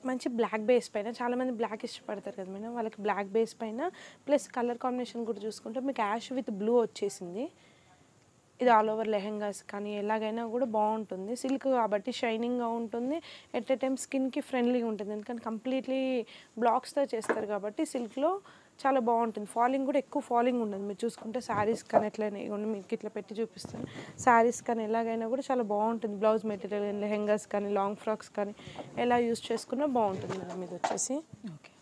మంచి బ్లాక్ బేస్ పైన, చాలామంది బ్లాక్ ఇష్టపడతారు కదా మేడం, వాళ్ళకి బ్లాక్ బేస్ పైన ప్లస్ కలర్ కాంబినేషన్ కూడా చూసుకుంటే మీకు యాష్ విత్ బ్లూ వచ్చేసింది. ఇది ఆల్ ఓవర్ లెహెంగాస్ కానీ ఎలాగైనా కూడా బాగుంటుంది. సిల్క్ కాబట్టి షైనింగ్గా ఉంటుంది, ఎట్ ఏ టైం స్కిన్కి ఫ్రెండ్లీగా ఉంటుంది. ఎందుకంటే కంప్లీట్లీ బ్లాక్స్తో చేస్తారు కాబట్టి సిల్క్లో చాలా బాగుంటుంది. ఫాలింగ్ కూడా ఎక్కువ ఫాలింగ్ ఉండదు. మీరు చూసుకుంటే శారీస్ కానీ ఎట్లయినా ఇవ్వండి, మీకు ఇట్లా పెట్టి చూపిస్తాను. శారీస్ కానీ ఎలాగైనా కూడా చాలా బాగుంటుంది. బ్లౌజ్ మెటీరియల్ కానీ లెహెంగాస్ కానీ లాంగ్ ఫ్రాక్స్ కానీ ఎలా యూస్ చేసుకున్నా బాగుంటుంది మేడం. ఇది వచ్చేసి ఓకే,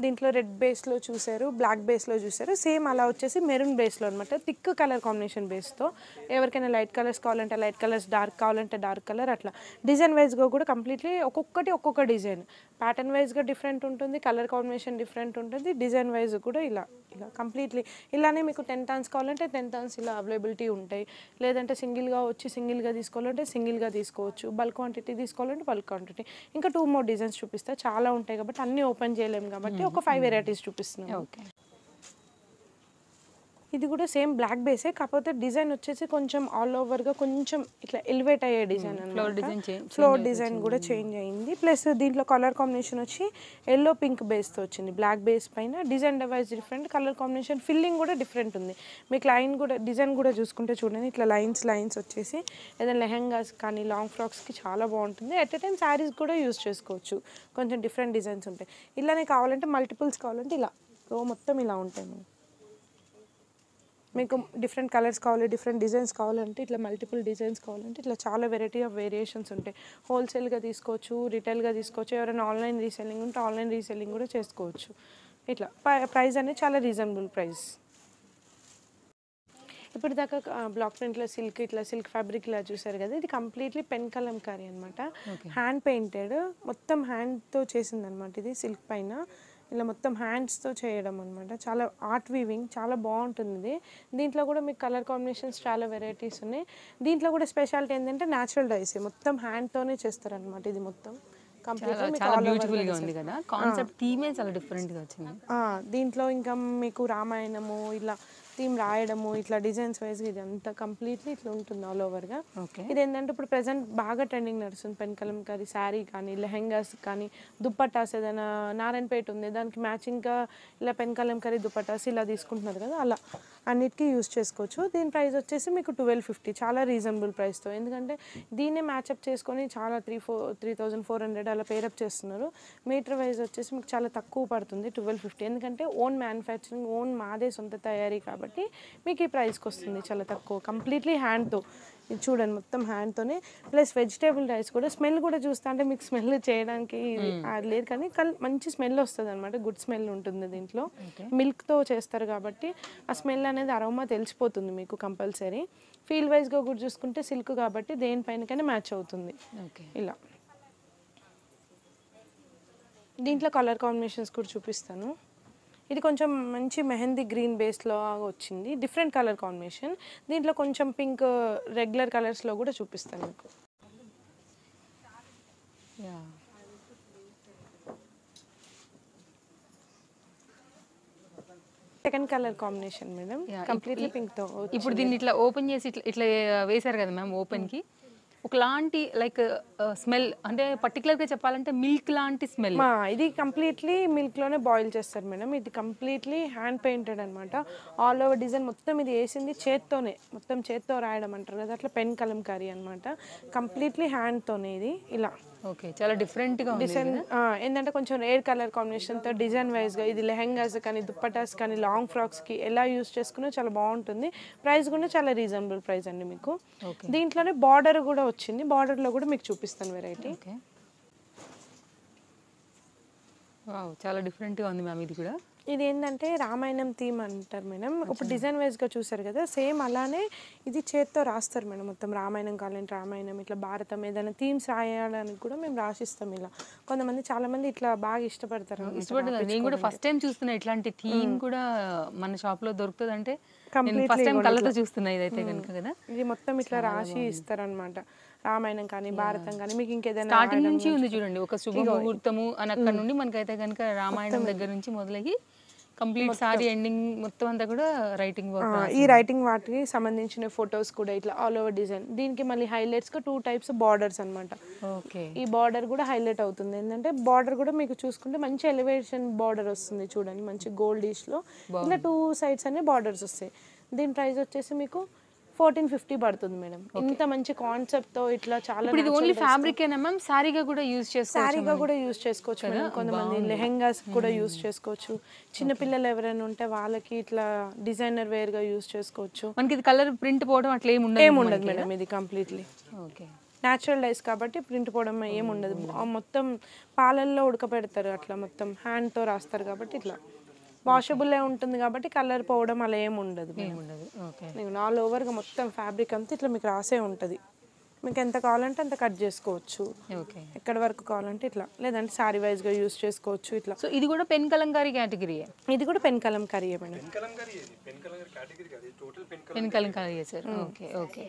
దీంట్లో రెడ్ బేస్లో చూసారు, బ్లాక్ బేస్లో చూసారు, సేమ్ అలా వచ్చేసి మెరూన్ బేస్లో అనమాట. థిక్ కలర్ కాంబినేషన్ బేస్తో ఎవరికైనా లైట్ కలర్స్ కావాలంటే లైట్ కలర్స్, డార్క్ కావాలంటే డార్క్ కలర్, అట్లా డిజైన్ వైజ్గా కూడా కంప్లీట్లీ ఒక్కొక్కటి ఒక్కొక్క డిజైన్, ప్యాటర్న్ వైజ్గా డిఫరెంట్ ఉంటుంది, కలర్ కాంబినేషన్ డిఫరెంట్ ఉంటుంది, డిజైన్ వైజ్ కూడా ఇలా ఇలా కంప్లీట్లీ ఇలానే మీకు 10 టర్న్స్ కావాలంటే 10 టర్న్స్ ఇలా అవైలబిలిటీ ఉంటాయి. లేదంటే సింగిల్గా వచ్చి సింగిల్గా తీసుకోవాలంటే సింగిల్గా తీసుకోవచ్చు, బల్క్ క్వాంటిటీ తీసుకోవాలంటే బల్క్ క్వాంటిటీ. ఇంకా 2 more డిజైన్స్ చూపిస్తా, చాలా ఉంటాయి కాబట్టి అన్నీ ఓపెన్ చేయలేము కాబట్టి ఒక 5 వెరైటీస్ చూపిస్తున్నాను. ఓకే. ఇది కూడా సేమ్ బ్లాక్ బేసే, కాకపోతే డిజైన్ వచ్చేసి కొంచెం ఆల్ ఓవర్గా కొంచెం ఇట్లా ఎలివేట్ అయ్యే డిజైన్ అనమాట. ఫ్లోర్ డిజైన్ కూడా చేంజ్ అయింది. ప్లస్ దీంట్లో కలర్ కాంబినేషన్ వచ్చి ఎల్లో పింక్ బేస్తో వచ్చింది. బ్లాక్ బేస్ పైన design wise different, colour combination filling కూడా డిఫరెంట్ ఉంది. మీకు లైన్ కూడా డిజైన్ కూడా చూసుకుంటే చూడండి, ఇట్లా లైన్స్ వచ్చేసి ఏదైనా లెహెంగాస్ కానీ లాంగ్ ఫ్రాక్స్కి చాలా బాగుంటుంది. ఎట్ ఎ టైం శారీస్ కూడా యూస్ చేసుకోవచ్చు. కొంచెం డిఫరెంట్ డిజైన్స్ ఉంటాయి. ఇలానే కావాలంటే మల్టిపుల్స్ కావాలంటే ఇలా రో మొత్తం ఇలా ఉంటాయి. మీకు డిఫరెంట్ కలర్స్ కావాలి, డిఫరెంట్ డిజైన్స్ కావాలంటే ఇట్లా మల్టిపుల్ డిజైన్స్ కావాలంటే ఇట్లా చాలా వెరైటీ ఆఫ్ వేరియేషన్స్ ఉంటాయి. హోల్సేల్గా తీసుకోవచ్చు, రిటైల్గా తీసుకోవచ్చు, ఎవరైనా ఆన్లైన్ రీసెల్లింగ్ ఉంటే ఆన్లైన్ రీసెల్లింగ్ కూడా చేసుకోవచ్చు. ఇట్లా ప్రైస్ అనేది చాలా రీజనబుల్ ప్రైస్. ఇప్పుడు దాకా బ్లాక్ ప్రింట్లో సిల్క్, ఇట్లా సిల్క్ ఫ్యాబ్రిక్ ఇలా చూసారు కదా, ఇది కంప్లీట్లీ పెన్ కలంకారీ అనమాట. హ్యాండ్ పెయింటెడ్, మొత్తం హ్యాండ్తో చేసిందనమాట. ఇది సిల్క్ పైన ఇలా మొత్తం హ్యాండ్స్తో చేయడం అనమాట. చాలా ఆర్ట్ వీవింగ్, చాలా బాగుంటుంది ఇది. దీంట్లో కూడా మీకు కలర్ కాంబినేషన్స్ చాలా వెరైటీస్ ఉన్నాయి. దీంట్లో కూడా స్పెషాలిటీ ఏంటంటే న్యాచురల్ డైస్, మొత్తం హ్యాండ్తోనే చేస్తారనమాట. ఇది మొత్తం బ్యూటిఫుల్గా ఉంది కదా, కాన్సెప్ట్ థీమే చాలా డిఫరెంట్గా వచ్చింది. దీంట్లో ఇంకా మీకు రామాయణము ఇలా థీమ్ రాయడము, ఇట్లా డిజైన్స్ వైజ్ ఇది అంతా కంప్లీట్లీ ఇట్లా ఉంటుంది ఆల్ ఓవర్గా. ఇది ఏంటంటే ఇప్పుడు ప్రెసెంట్ బాగా ట్రెండింగ్ నడుస్తుంది. పెన్ కలంకారీ శారీ కానీ లెహెంగాస్ కానీ దుప్పటాస్, ఏదైనా నారాయణపేట ఉంది దానికి మ్యాచింగ్గా ఇలా పెన్ కలంకారీ దుప్పటాస్ ఇలా తీసుకుంటున్నారు కదా, అలా అన్నిటికీ యూస్ చేసుకోవచ్చు. దీని ప్రైస్ వచ్చేసి మీకు 1250, చాలా రీజనబుల్ ప్రైస్తో. ఎందుకంటే దీన్నే మ్యాచప్ చేసుకొని చాలా 3,400 అలా పేరప్ చేస్తున్నారు. మీటర్ వైజ్ వచ్చేసి మీకు చాలా తక్కువ పడుతుంది 1250. ఎందుకంటే ఓన్ మ్యానుఫ్యాక్చరింగ్, ఓన్ మాదే సొంత తయారీ కాబట్టి మీకు ఈ ప్రైస్కి వస్తుంది చాలా తక్కువ. కంప్లీట్లీ హ్యాండ్తో, ఇది చూడండి మొత్తం హ్యాండ్తోనే. ప్లస్ వెజిటేబుల్ రైస్ కూడా స్మెల్ కూడా చూస్తా అంటే మీకు స్మెల్ చేయడానికి అది లేదు కానీ మంచి స్మెల్ వస్తుంది అనమాట. గుడ్ స్మెల్ ఉంటుంది దీంట్లో. మిల్క్తో చేస్తారు కాబట్టి ఆ స్మెల్ అనేది అరోమా తెలిసిపోతుంది మీకు కంపల్సరీ. ఫీల్ వైజ్గా కూడా చూసుకుంటే సిల్క్ కాబట్టి దేనిపైనకైనా మ్యాచ్ అవుతుంది. ఇలా దీంట్లో కలర్ కాంబినేషన్స్ కూడా చూపిస్తాను. ఇది కొంచెం మంచి మెహందీ గ్రీన్ బేస్లో వచ్చింది, డిఫరెంట్ కలర్ కాంబినేషన్. దీంట్లో కొంచెం పింక్ రెగ్యులర్ కలర్స్లో కూడా చూపిస్తాను మీకు. Second colour combination madam, completely pink తో. ఇప్పుడు దీన్ని ఇట్లా ఓపెన్ చేసి ఇట్లా ఇట్లా వేశారు కదా మ్యామ్ ఓపెన్కి, ఒకలాంటి లైక్ స్మెల్ అంటే పర్టికులర్గా చెప్పాలంటే మిల్క్ లాంటి స్మెల్. ఇది కంప్లీట్లీ మిల్క్ లోనే బాయిల్ చేస్తారు మేడం. ఇది కంప్లీట్లీ హ్యాండ్ పెయింటెడ్ అనమాట. ఆల్ ఓవర్ డిజైన్ మొత్తం ఇది వేసింది చేత్తోనే, మొత్తం చేత్తో రాయడం అంటారు కదా, అట్లా పెన్ కలంకారీ అనమాట. కంప్లీట్లీ హ్యాండ్ తోనే ఇది ఇలా. ఓకే, చాలా డిఫరెంట్గా ఉంది. డిజైన్ ఏంటంటే కొంచెం రేర్ కలర్ కాంబినేషన్తో డిజైన్ వైజ్గా ఇది లెహెంగాస్ కానీ దుప్పటాస్ కానీ లాంగ్ ఫ్రాక్స్కి ఎలా యూస్ చేసుకున్నా చాలా బాగుంటుంది. ప్రైస్ కూడా చాలా రీజనబుల్ ప్రైస్ అండి మీకు. దీంట్లోనే బార్డర్ కూడా వచ్చింది, బార్డర్లో కూడా మీకు చూపిస్తాను వెరైటీ. ఓకే, వావ్, చాలా డిఫరెంట్గా ఉంది మ్యామ్ ఇది కూడా. ఇది ఏంటంటే రామాయణం థీమ్ అంటారు మేడం. ఇప్పుడు డిజైన్ వైజ్గా చూసారు కదా, సేమ్ అలానే ఇది చేత్తో రాస్తారు మేడం. మొత్తం రామాయణం కావాలంటే రామాయణం, ఇట్లా భారతం ఏదైనా థీమ్స్ రాయడానికి కూడా మేము రాసిస్తాం ఇలా. కొంతమంది చాలా మంది ఇట్లా బాగా ఇష్టపడతారు. నేను కూడా ఫస్ట్ టైం చూస్తున్నా ఇట్లాంటి థీమ్ కూడా మన షాప్లో దొరుకుతుంది అంటే ఫస్ట్ టైం కళ్ళతో చూస్తున్నా ఇదైతే కనుక కదా. ఇది మొత్తం ఇట్లా రాసి ఇస్తారనమాట. రామాయణం కానీ భారతం కానీ మీకు ఇంకేదైనా స్టార్టింగ్ నుంచి ఉంది చూడండి, ఒక శుభ ముహూర్తము అని అక్కడ నుండి మనకైతే కనుక రామాయణం దగ్గర నుంచి మొదలయ్యి కంప్లీట్ సారీ ఎండింగ్ మొత్తం అంతా కూడా రైటింగ్ వర్క్. ఈ రైటింగ్ వాటికి సంబంధించిన ఫొటోస్ కూడా ఇట్లా ఆల్ ఓవర్ డిజైన్. దీనికి మళ్ళీ హైలైట్స్ గా 2 టైప్స్ బార్డర్స్ అనమాట. ఓకే, ఈ బార్డర్ కూడా హైలైట్ అవుతుంది. ఏంటంటే బార్డర్ కూడా మీకు చూసుకుంటే మంచి ఎలివేషన్ బార్డర్ వస్తుంది చూడండి, మంచి గోల్డిష్ లో ఇట్లా 2 సైడ్స్ అనే బార్డర్స్ వస్తాయి. దీని ప్రైస్ వచ్చేసి మీకు 1450 పడుతుంది మేడం. ఇంత మంచి కాన్సెప్ట్ తో ఇట్లా చాలా. ఇది ఓన్లీ ఫ్యాబ్రిక్ ఏనా మ్యామ్, సారీగా కూడా యూజ్ చేసుకోవచ్చు? సారీగా కూడా యూజ్ చేసుకోవచ్చు మేడం. కొంతమంది లెహెంగాస్ కూడా యూజ్ చేసుకోవచ్చు. చిన్న పిల్లలు ఎవరైనా ఉంటే వాళ్ళకి ఇట్లా డిజైనర్ వేర్ గా యూజ్ చేసుకోవచ్చు. మనకి ఇది కలర్ ప్రింట్ పోవడం అట్లా ఏముండదు మేడం. ఇది కంప్లీట్లీ ఓకే, న్యాచురల్ డైస్ కాబట్టి ప్రింట్ పోవడం ఏముండదు. మొత్తం పాలల్లో ఉడకపెడతారు, అట్లా మొత్తం హ్యాండ్ తో రాస్తారు కాబట్టి ఇట్లా వాషబుల్ ఉంటుంది కాబట్టి కలర్ పోవడం అలా ఏమి ఉండదు. ఆల్ ఓవర్గా మొత్తం ఫ్యాబ్రిక్ అంతా ఇట్లా మీకు రాసే ఉంటుంది. మీకు ఎంత కావాలంటే అంత కట్ చేసుకోవచ్చు. ఎక్కడ వరకు కావాలంటే ఇట్లా, లేదంటే సారీ వైజ్ గా యూస్ చేసుకోవచ్చు ఇట్లా. సో ఇది కూడా పెన్ కలంకారీ కేటగిరీ? ఇది కూడా pen Kalamkari madam. Pen Kalamkari sir. Okay okay,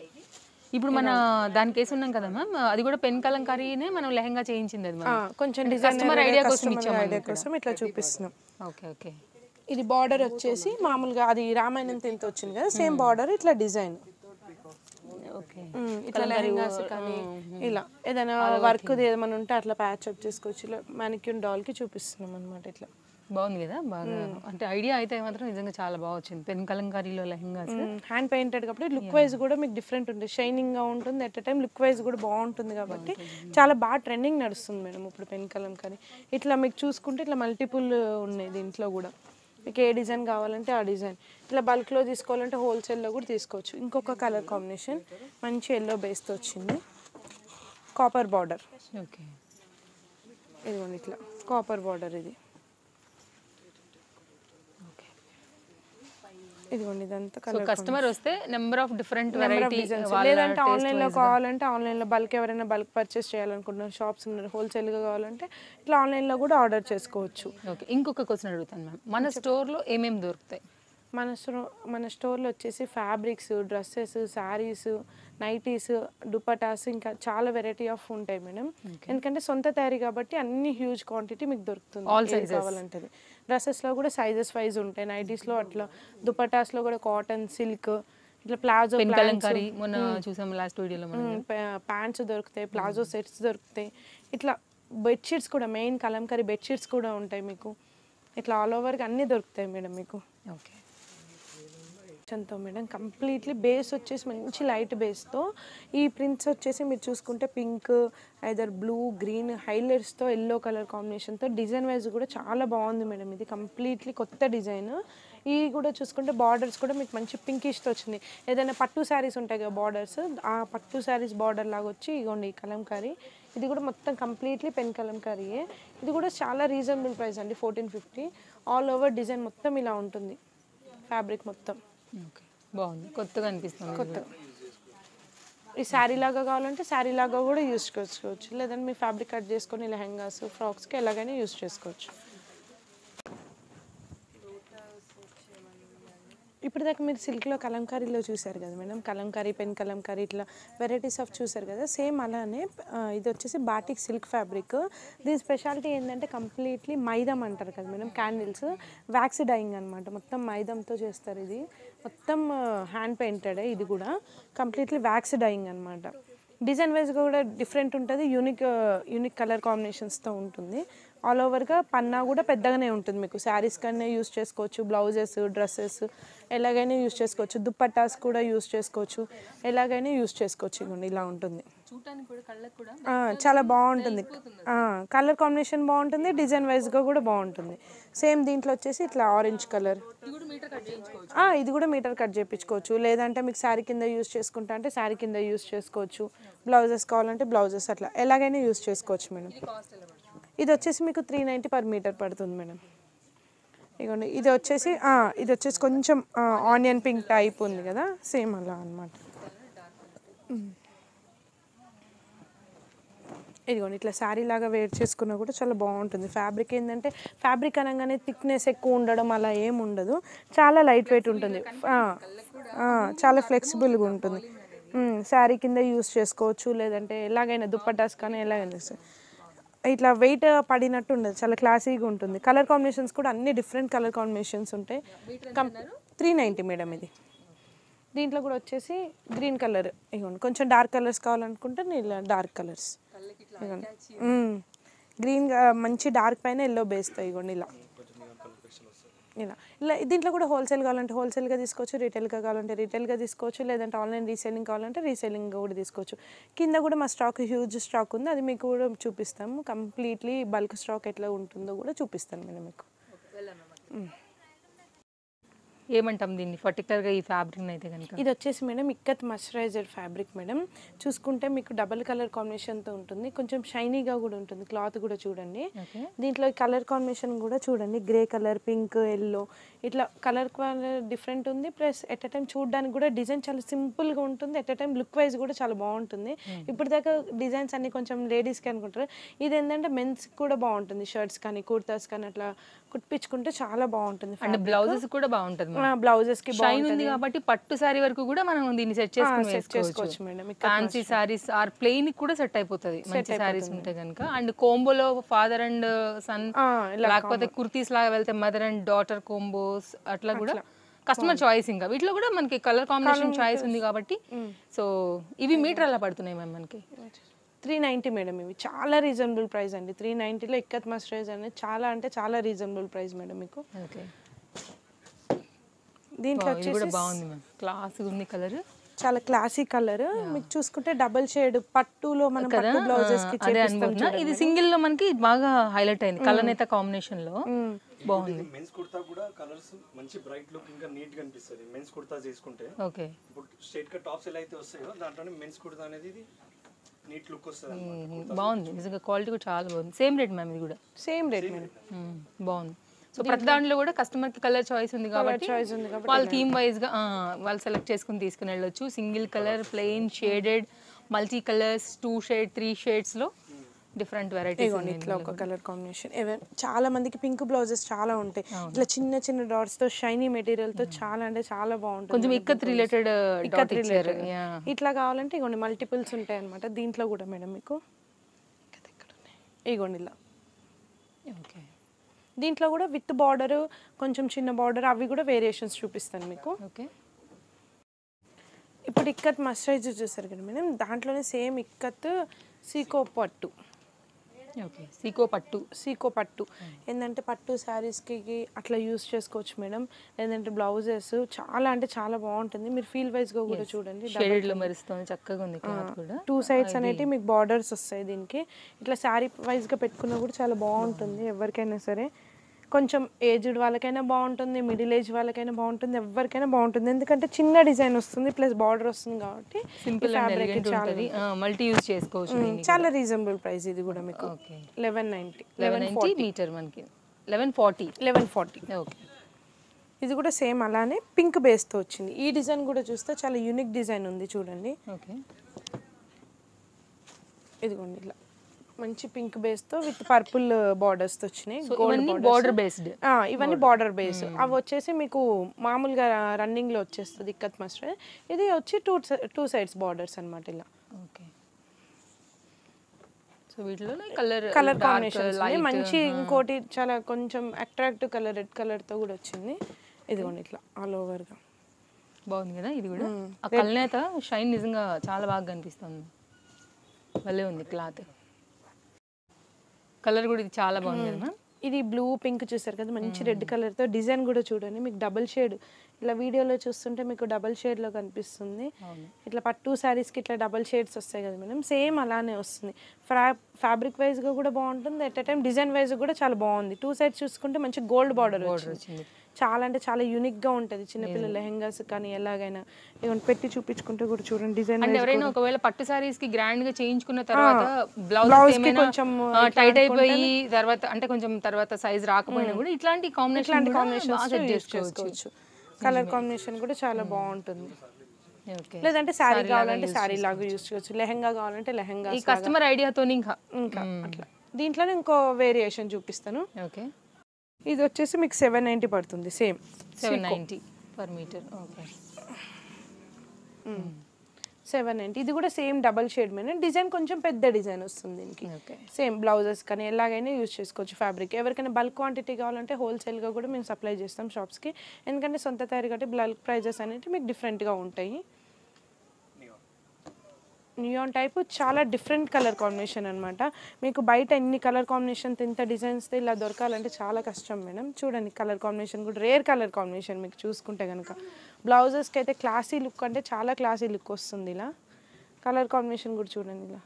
ఇప్పుడు మన దానికి వేసి ఉన్నాం కదా మ్యామ్, అది కూడా పెన్ కలంకారీనే మనం లెహంగా చేయించింది. అది కొంచెం డిజైనర్ ఐడియా కోసం ఇట్లా చూపిస్తున్నాం. ఓకే ఓకే, ఇది బార్డర్ వచ్చేసి మామూలుగా అది రామాయణం తింటూ వచ్చింది కదా, సేమ్ బార్డర్ ఇట్లా డిజైన్. ఓకే, ఇట్లా లెహంగాస్ కానీ ఇలా ఏదైనా వర్క్ ఏమైనా ఉంటే అట్లా ప్యాచ్ అప్ చేసుకోవచ్చు. ఇలా మ్యానిక్యూర్ డాల్ కి చూపిస్తున్నాం అనమాట. ఇట్లా బాగుంది కదా, బాగా అంటే ఐడియా అయితే మాత్రం నిజంగా చాలా బాగా వచ్చింది. పెన్ కలంకారీలో లెహంగాస్ హ్యాండ్ పెయింటెడ్ కాబట్టి లుక్ వైజ్ కూడా మీకు డిఫరెంట్ ఉంటుంది, షైనింగ్ గా ఉంటుంది. At a time look wise కూడా బాగుంటుంది కాబట్టి చాలా బాగా ట్రెండింగ్ నడుస్తుంది మేడం ఇప్పుడు పెన్ కలంకారీ. ఇట్లా మీకు చూసుకుంటే ఇట్లా మల్టిపుల్ ఉన్నాయి దీంట్లో కూడా. మీకు ఏ డిజైన్ కావాలంటే ఆ డిజైన్. ఇట్లా బల్క్లో తీసుకోవాలంటే హోల్సేల్లో కూడా తీసుకోవచ్చు. ఇంకొక కలర్ కాంబినేషన్ మంచి ఎల్లో బేస్తో వచ్చింది, కాపర్ బార్డర్. ఓకే, ఇదిగోండి ఇట్లా కాపర్ బార్డర్. ఇది ఇదిగోండి ఇదంతా కలర్. కస్టమర్ వస్తే నెంబర్ ఆఫ్ డిఫరెంట్ వెరైటీస్, లేదంటే ఆన్లైన్లో కావాలంటే ఆన్లైన్లో బల్క్ ఎవరైనా బల్క్ పర్చేస్ చేయాలనుకుంటున్నారు, షాప్స్ ఉన్నారు, హోల్సేల్గా కావాలంటే ఇట్లా ఆన్లైన్లో కూడా ఆర్డర్ చేసుకోవచ్చు. ఓకే, ఇంకొక క్వశ్చన్ అడుగుతాను మ్యామ్, మన స్టోర్లో ఏమేమి దొరుకుతాయి? మన స్టోర్లో వచ్చేసి fabrics, dresses, saris, nighties, dupattas, ఇంకా చాలా వెరైటీ ఆఫ్ ఉంటాయి మేడం. ఎందుకంటే సొంత తయారీ కాబట్టి అన్ని హ్యూజ్ క్వాంటిటీ మీకు దొరుకుతుంది. ఆల్ సైజెస్ కావాలంటే డ్రెస్సెస్లో కూడా సైజెస్ వైజ్ ఉంటాయి, నైటీస్లో అట్లా, దుపటాస్లో కూడా కాటన్, సిల్క్, ఇట్లా ప్లాజో, మొన్న చూసాం లాస్ట్ వీడియోలో, ప్యాంట్స్ దొరుకుతాయి, ప్లాజో సెట్స్ దొరుకుతాయి. ఇట్లా బెడ్షీట్స్ కూడా, మెయిన్ కలంకారీ బెడ్షీట్స్ కూడా ఉంటాయి మీకు. ఇట్లా ఆల్ ఓవర్గా అన్నీ దొరుకుతాయి మేడం మీకు. ఓకే, తో మేడం కంప్లీట్లీ బేస్ వచ్చేసి మంచి లైట్ బేస్తో, ఈ ప్రింట్స్ వచ్చేసి మీరు చూసుకుంటే పింక్, ఐదర్ బ్లూ, గ్రీన్, హైలైట్స్తో ఎల్లో కలర్ కాంబినేషన్తో డిజైన్ వైజ్ కూడా చాలా బాగుంది మేడం. ఇది కంప్లీట్లీ కొత్త డిజైన్. ఇవి కూడా చూసుకుంటే బార్డర్స్ కూడా మీకు మంచి పింకిష్తో వచ్చింది. ఏదైనా పట్టు శారీస్ ఉంటాయి కదా బార్డర్స్, ఆ పట్టు శారీస్ బార్డర్ లాగా వచ్చి ఇగోండి ఈ కలంకారీ. ఇది కూడా మొత్తం కంప్లీట్లీ పెన్ కలంకారీయే. ఇది కూడా చాలా రీజనబుల్ ప్రైస్ అండి, 1450. ఆల్ ఓవర్ డిజైన్ మొత్తం ఇలా ఉంటుంది, ఫ్యాబ్రిక్ మొత్తం. ఓకే, బాగుంది, కొత్తగా అనిపిస్తుంది. కొత్తగా ఈ శారీ లాగా కావాలంటే శారీ లాగా కూడా యూజ్ చేసుకోవచ్చు, లేదంటే మీ ఫ్యాబ్రిక్ కట్ చేసుకొని లెహంగాస్, ఫ్రాక్స్కి ఎలాగైనా యూజ్ చేసుకోవచ్చు. ఇప్పుడు ఇప్పుడు దాకా మీరు సిల్క్లో కలంకారీలో చూసారు కదా మేడం, కలంకారీ, పెన్ కలంకారీ, ఇట్లా వెరైటీస్ ఆఫ్ చూసారు కదా, సేమ్ అలానే ఇది వచ్చేసి బాటిక్ సిల్క్ ఫ్యాబ్రిక్. దీని స్పెషాలిటీ ఏంటంటే కంప్లీట్లీ మైదం అంటారు కదా మేడం, క్యాండిల్స్ వ్యాక్స్ డైయింగ్ అనమాట, మొత్తం మైదంతో చేస్తారు. ఇది మొత్తం హ్యాండ్ పెయింటెడ్, ఇది కూడా కంప్లీట్లీ వ్యాక్స్ డైయింగ్ అనమాట. డిజైన్ వైజ్గా కూడా డిఫరెంట్ ఉంటుంది, యూనిక్ కలర్ కాంబినేషన్స్తో ఉంటుంది. ఆల్ ఓవర్గా పన్నా కూడా పెద్దగానే ఉంటుంది, మీకు శారీస్ కన్నా యూస్ చేసుకోవచ్చు, బ్లౌజెస్, డ్రెస్సెస్ ఎలాగైనా యూస్ చేసుకోవచ్చు, దుప్పట్టాస్ కూడా యూస్ చేసుకోవచ్చు, ఎలాగైనా యూస్ చేసుకోవచ్చు. ఇవ్వండి ఇలా ఉంటుంది, చాలా బాగుంటుంది. కలర్ కాంబినేషన్ బాగుంటుంది, డిజైన్ వైజ్గా కూడా బాగుంటుంది. సేమ్ దీంట్లో వచ్చేసి ఇట్లా ఆరెంజ్ కలర్, ఇది కూడా మీటర్ కట్ చేయించుకోవచ్చు, లేదంటే మీకు శారీ కింద యూస్ చేసుకుంటా అంటే శారీ కింద యూస్ చేసుకోవచ్చు, బ్లౌజెస్ కావాలంటే బ్లౌజెస్, అట్లా ఎలాగైనా యూస్ చేసుకోవచ్చు మేడం. ఇది వచ్చేసి మీకు 390 per మీటర్ పడుతుంది మేడం. ఇదిగోండి ఇది వచ్చేసి కొంచెం ఆనియన్ పింక్ టైప్ ఉంది కదా, సేమ్ అలా అనమాట. ఇదిగోండి ఇట్లా శారీ లాగా వేర్ చేసుకున్నా కూడా చాలా బాగుంటుంది. ఫ్యాబ్రిక్ ఏంటంటే ఫ్యాబ్రిక్ అనగానే థిక్నెస్ ఎక్కువ ఉండడం అలా ఏం ఉండదు, చాలా లైట్ వెయిట్ ఉంటుంది, చాలా ఫ్లెక్సిబుల్గా ఉంటుంది. శారీ కింద యూస్ చేసుకోవచ్చు, లేదంటే ఎలాగైనా దుప్పటాస్ కానీ ఎలాగైనా ఇట్లా వెయిట్ పడినట్టు ఉండదు, చాలా క్లాసీగా ఉంటుంది. కలర్ కాంబినేషన్స్ కూడా అన్ని డిఫరెంట్ కలర్ కాంబినేషన్స్ ఉంటాయి. 390 మేడం ఇది. దీంట్లో కూడా వచ్చేసి గ్రీన్ కలర్, ఇవ్వండి కొంచెం డార్క్ కలర్స్ కావాలనుకుంటే ఇలా డార్క్ కలర్స్, ఇవ్వండి గ్రీన్ మంచి డార్క్ పైన ఎల్లో బేస్తో, ఇవ్వండి ఇలా దీంట్లో కూడా హోల్సేల్ కావాలంటే హోల్సేల్గా తీసుకోవచ్చు, రీటైల్గా కావాలంటే రీటైల్గా తీసుకోవచ్చు, లేదంటే ఆన్లైన్ రీసేలింగ్ కావాలంటే రీసేలింగ్ కూడా తీసుకోవచ్చు. కింద కూడా మా స్టాక్ హ్యూజ్ స్టాక్ ఉంది, అది మీకు కూడా చూపిస్తాము. కంప్లీట్లీ బల్క్ స్టాక్ ఎట్లా ఉంటుందో కూడా చూపిస్తాను నేను మీకు. ఏమంటాం దీన్ని పర్టికులర్గా ఈ ఫ్యాబ్రిక్ అయితే కనుక? ఇది వచ్చేసి మేడం ఇక్కత్ మర్చరైజర్ ఫ్యాబ్రిక్ మేడం. చూసుకుంటే మీకు డబల్ కలర్ కాంబినేషన్తో ఉంటుంది, కొంచెం షైనీగా కూడా ఉంటుంది. క్లాత్ కూడా చూడండి, దీంట్లో కలర్ కాంబినేషన్ కూడా చూడండి, గ్రే కలర్, పింక్, ఎల్లో, ఇట్లా కలర్ డిఫరెంట్ ఉంది. ప్లస్ ఎట్ ఎ టైం చూడడానికి కూడా డిజైన్ చాలా సింపుల్గా ఉంటుంది, at a time look wise కూడా చాలా బాగుంటుంది. ఇప్పుడు దాకా డిజైన్స్ అన్ని కొంచెం లేడీస్కి అనుకుంటారు, ఇది ఏంటంటే మెన్స్ కూడా బాగుంటుంది. షర్ట్స్ కానీ కుర్తాస్ కానీ అట్లా కుట్టించుకుంటే చాలా బాగుంటుంది. అంటే బ్లౌజెస్ కూడా బాగుంటుంది, బ్లౌజెస్ కి షైన్ ఉంది కాబట్టి పట్టు సారీ వరకు కూడా మనం దీన్ని సెట్ చేసుకోవచ్చు madam. Fancy saris or plain కూడా సెట్ అయిపోతుంది మంచి సారీస్ ఉంటే కనుక. అండ్ కోంబోలో ఫాదర్ అండ్ సన్, లేకపోతే కుర్తీస్ లాగా వెళ్తే మదర్ అండ్ డాటర్ కోంబోస్, అట్లా కూడా కస్టమర్ చాయిస్. ఇంకా వీటిలో కూడా మనకి కలర్ కాంబినేషన్ చాయిస్ ఉంది కాబట్టి. సో ఇవి మీటర్ అలా పడుతున్నాయి మ్యామ్ మనకి 390 మేడం. ఇవి చాలా రీజనబుల్ ప్రైస్ అండి. 390లో ఇక్కత్ మర్చరైజ్ అనేది చాలా అంటే చాలా రీజనబుల్ ప్రైస్ మేడం మీకు. ఓకే, దీంట్లో వచ్చేసి బాగుంది మ్యామ్, క్లాసిక్ ఉంది కలర్, చాలా క్లాసిక్ కలర్. మీకు చూసుకుంటే డబుల్ షేడ్ పట్టులో మనం పట్టు బ్లౌజెస్ కి చేపిస్తాం. ఇది సింగిల్ లో మనకి బాగా హైలైట్ అయింది కలనేత కాంబినేషన్ లో, బాగుంది. మెన్స్ కుర్తా కూడా కలర్స్ మంచి బ్రైట్ లుక్ ఇంకా నీట్ గా అనిపిస్తుంది మెన్స్ కుర్తా చేసుకుంటే. ఓకే, ఇప్పుడు స్ట్రైట్ కట్ టాప్స్ ఎలా అయితే వస్తాయో దాంట్లోనే మెన్స్ కుర్తా అనేది నీట్ లుక్ వస్తుంది, బాగుంది నిజంగా. క్వాలిటీ కూడా చాలా బాగుంది. సేమ్ రేట్ మ్యామ్, ఇది కూడా సేమ్ రేట్ మేడం, బాగుంది. సో ప్రతి దాంట్లో కూడా కస్టమర్ కి కలర్ చాయిస్ ఉంది కాబట్టి వాళ్ళ థీమ్ వైజ్ గా వాళ్ళు సెలెక్ట్ చేసుకుని తీసుకుని వెళ్ళొచ్చు. Single colour, plain, shaded, multi colours, 2 shade 3 shades లో డిఫరెంట్ వెరైటీస్. ఇట్లా ఒక కలర్ కాంబినేషన్. చాలా మందికి పింక్ బ్లౌజెస్ చాలా ఉంటాయి, ఇట్లా చిన్న చిన్న డాట్స్ తో షైనీ మెటీరియల్ తో చాలా అంటే చాలా బాగుంటుంది. కొంచెం ఇక్కత్ రిలేటెడ్ ఇట్లా కావాలంటే ఇగోండి మల్టిపుల్స్ ఉంటాయి అనమాట దీంట్లో కూడా మేడం మీకు. ఇగోండి ఇలా, దీంట్లో కూడా విత్ బార్డర్, కొంచెం చిన్న బార్డర్, అవి కూడా వేరియేషన్స్ చూపిస్తాను మీకు. ఓకే, ఇప్పుడు ఇక్కత్ మర్చరైజ్ చూసారు కదా మేడం, దాంట్లోనే సేమ్ ఇక్కత్ సీకో పట్టు. ఓకే, సీకో పట్టు ఏంటంటే పట్టు శారీస్కి అట్లా యూస్ చేసుకోవచ్చు మేడం. లేదంటే బ్లౌజెస్ చాలా అంటే చాలా బాగుంటుంది. మీరు ఫీల్ వైజ్గా కూడా చూడండి, షేడెడ్లో మెరుస్తుంది, చక్కగా ఉంది క్లాత్ కూడా. 2 సైడ్స్ అనేవి మీకు బార్డర్స్ వస్తాయి దీనికి. ఇట్లా శారీ వైజ్గా పెట్టుకున్నా కూడా చాలా బాగుంటుంది ఎవరికైనా సరే. కొంచెం ఏజ్డ్ వాళ్ళకైనా బాగుంటుంది, మిడిల్ ఏజ్ వాళ్ళకైనా బాగుంటుంది, ఎవరికైనా బాగుంటుంది. ఎందుకంటే చిన్న డిజైన్ వస్తుంది ప్లస్ బార్డర్ వస్తుంది కాబట్టి సింపుల్ ఫ్యాబ్రిక్ ఉంటుంది, మల్టీ యూజ్ చేసుకోవచ్చు. చాలా రీజనబుల్ ప్రైస్ ఇది కూడా మీకు. 1190 మీటర్ మనకి 1140. ఓకే, ఇది కూడా సేమ్ అలానే పింక్ బేస్తో వచ్చింది. ఈ డిజైన్ కూడా చూస్తే చాలా యూనిక్ డిజైన్ ఉంది చూడండి. ఓకే, ఇదిగోండి ఇలా మంచి పింక్ బేస్ తో విత్ పర్పుల్ బార్డర్స్ తో వచ్చినాయి. ఇవన్నీ బార్డర్ బేస్డ్, ఇవన్నీ బార్డర్ బేస్. అవి వచ్చేసి మీకు మామూలుగా రన్నింగ్ లో వచ్చేస్తుంది ఇక్కత్ మస్టర్డ్. ఇది వచ్చి టూ సైడ్స్ బార్డర్స్ అన్నమాట ఇలా. ఓకే. సో వీటిలో కలర్ కాంబినేషన్స్ మంచి. ఇంకోటి చాలా కొంచెం అట్రాక్టివ్ కలర్ రెడ్ కలర్ తో కూడా వచ్చింది. ఇదిగోండి ఇట్లా ఆల్ ఓవర్ గా బాగుంది కదా. ఇది కూడా ఆ కల్నేత షైన్ నిజంగా చాలా బాగా కనిపిస్తుంది. భలే ఉంది క్లాత్. కలర్ కూడా ఇది చాలా బాగుంది కదా. ఇది బ్లూ పింక్ చూసారు కదా, మంచి రెడ్ కలర్ తో డిజైన్ కూడా చూడండి. మీకు డబుల్ షేడ్ ఇలా వీడియోలో చూస్తుంటే మీకు డబుల్ షేడ్ లో కనిపిస్తుంది. ఇట్లా పట్టు శారీస్ కి ఇట్లా డబుల్ షేడ్స్ వస్తాయి కదా మేడం, సేమ్ అలానే వస్తుంది. ఫ్యాబ్రిక్ వైజ్ గా కూడా బాగుంటుంది, at a time design wise కూడా చాలా బాగుంది. టూ సైడ్స్ చూసుకుంటే మంచి గోల్డ్ బార్డర్ వచ్చింది. చాలా అంటే చాలా యూనిక్ గా ఉంటది. చిన్నపిల్లల లెహెంగాస్ కానీ ఎలాగైనా ఇవన్నీ పెట్టి చూపించుకుంటే కూడా చూడండి డిజైన్. అంటే ఎవరైనా ఒకవేళ పట్టు సారీస్ కి గ్రాండ్ గా చేయించుకున్న తర్వాత బ్లౌజ్ కొంచెం టైట్ అయిపోయి తర్వాత అంటే కొంచెం తర్వాత సైజ్ రాకపోయినా కూడా ఇట్లాంటి కాంబినేషన్ చేసుకోవచ్చు. కలర్ కాంబినేషన్ కూడా చాలా బాగుంటుంది. లేదంటే శారీ కావాలంటే శారీ లాగా యూస్ చేయొచ్చు, లెహెంగా కావాలంటే లెహెంగా. ఈ కస్టమర్ ఐడియాతో ఇంకా అట్లా. దీంట్లోనే ఇంకో వేరియేషన్ చూపిస్తాను. ఓకే. ఇది వచ్చేసి మీకు 790 పడుతుంది. Same 790 per metre. ఓకే. 790. ఇది కూడా సేమ్ డబల్ షేడ్ మీద డిజైన్, కొంచెం పెద్ద డిజైన్ వస్తుంది దీనికి. సేమ్ బ్లౌజెస్ కానీ ఎలాగైనా యూజ్ చేసుకోవచ్చు. ఫ్యాబ్రిక్ ఎవరికైనా బల్క్ క్వాంటిటీ కావాలంటే హోల్సేల్గా కూడా మేము సప్లై చేస్తాం షాప్స్కి. ఎందుకంటే సొంత తయారు కాబట్టి బల్క్ ప్రైజెస్ అనేవి మీకు డిఫరెంట్గా ఉంటాయి. నియాన్ టైప్ చాలా డిఫరెంట్ కలర్ కాంబినేషన్ అనమాట. మీకు బయట ఎన్ని కలర్ కాంబినేషన్ ఇంత డిజైన్స్తో ఇలా దొరకాలంటే చాలా కష్టం మేడం. చూడండి కలర్ కాంబినేషన్ కూడా రేర్ కలర్ కాంబినేషన్. మీకు చూసుకుంటే కనుక బ్లౌజెస్కి అయితే క్లాసీ లుక్ అంటే చాలా క్లాసీ లుక్ వస్తుంది. ఇలా కలర్ కాంబినేషన్ కూడా చూడండి. ఇలా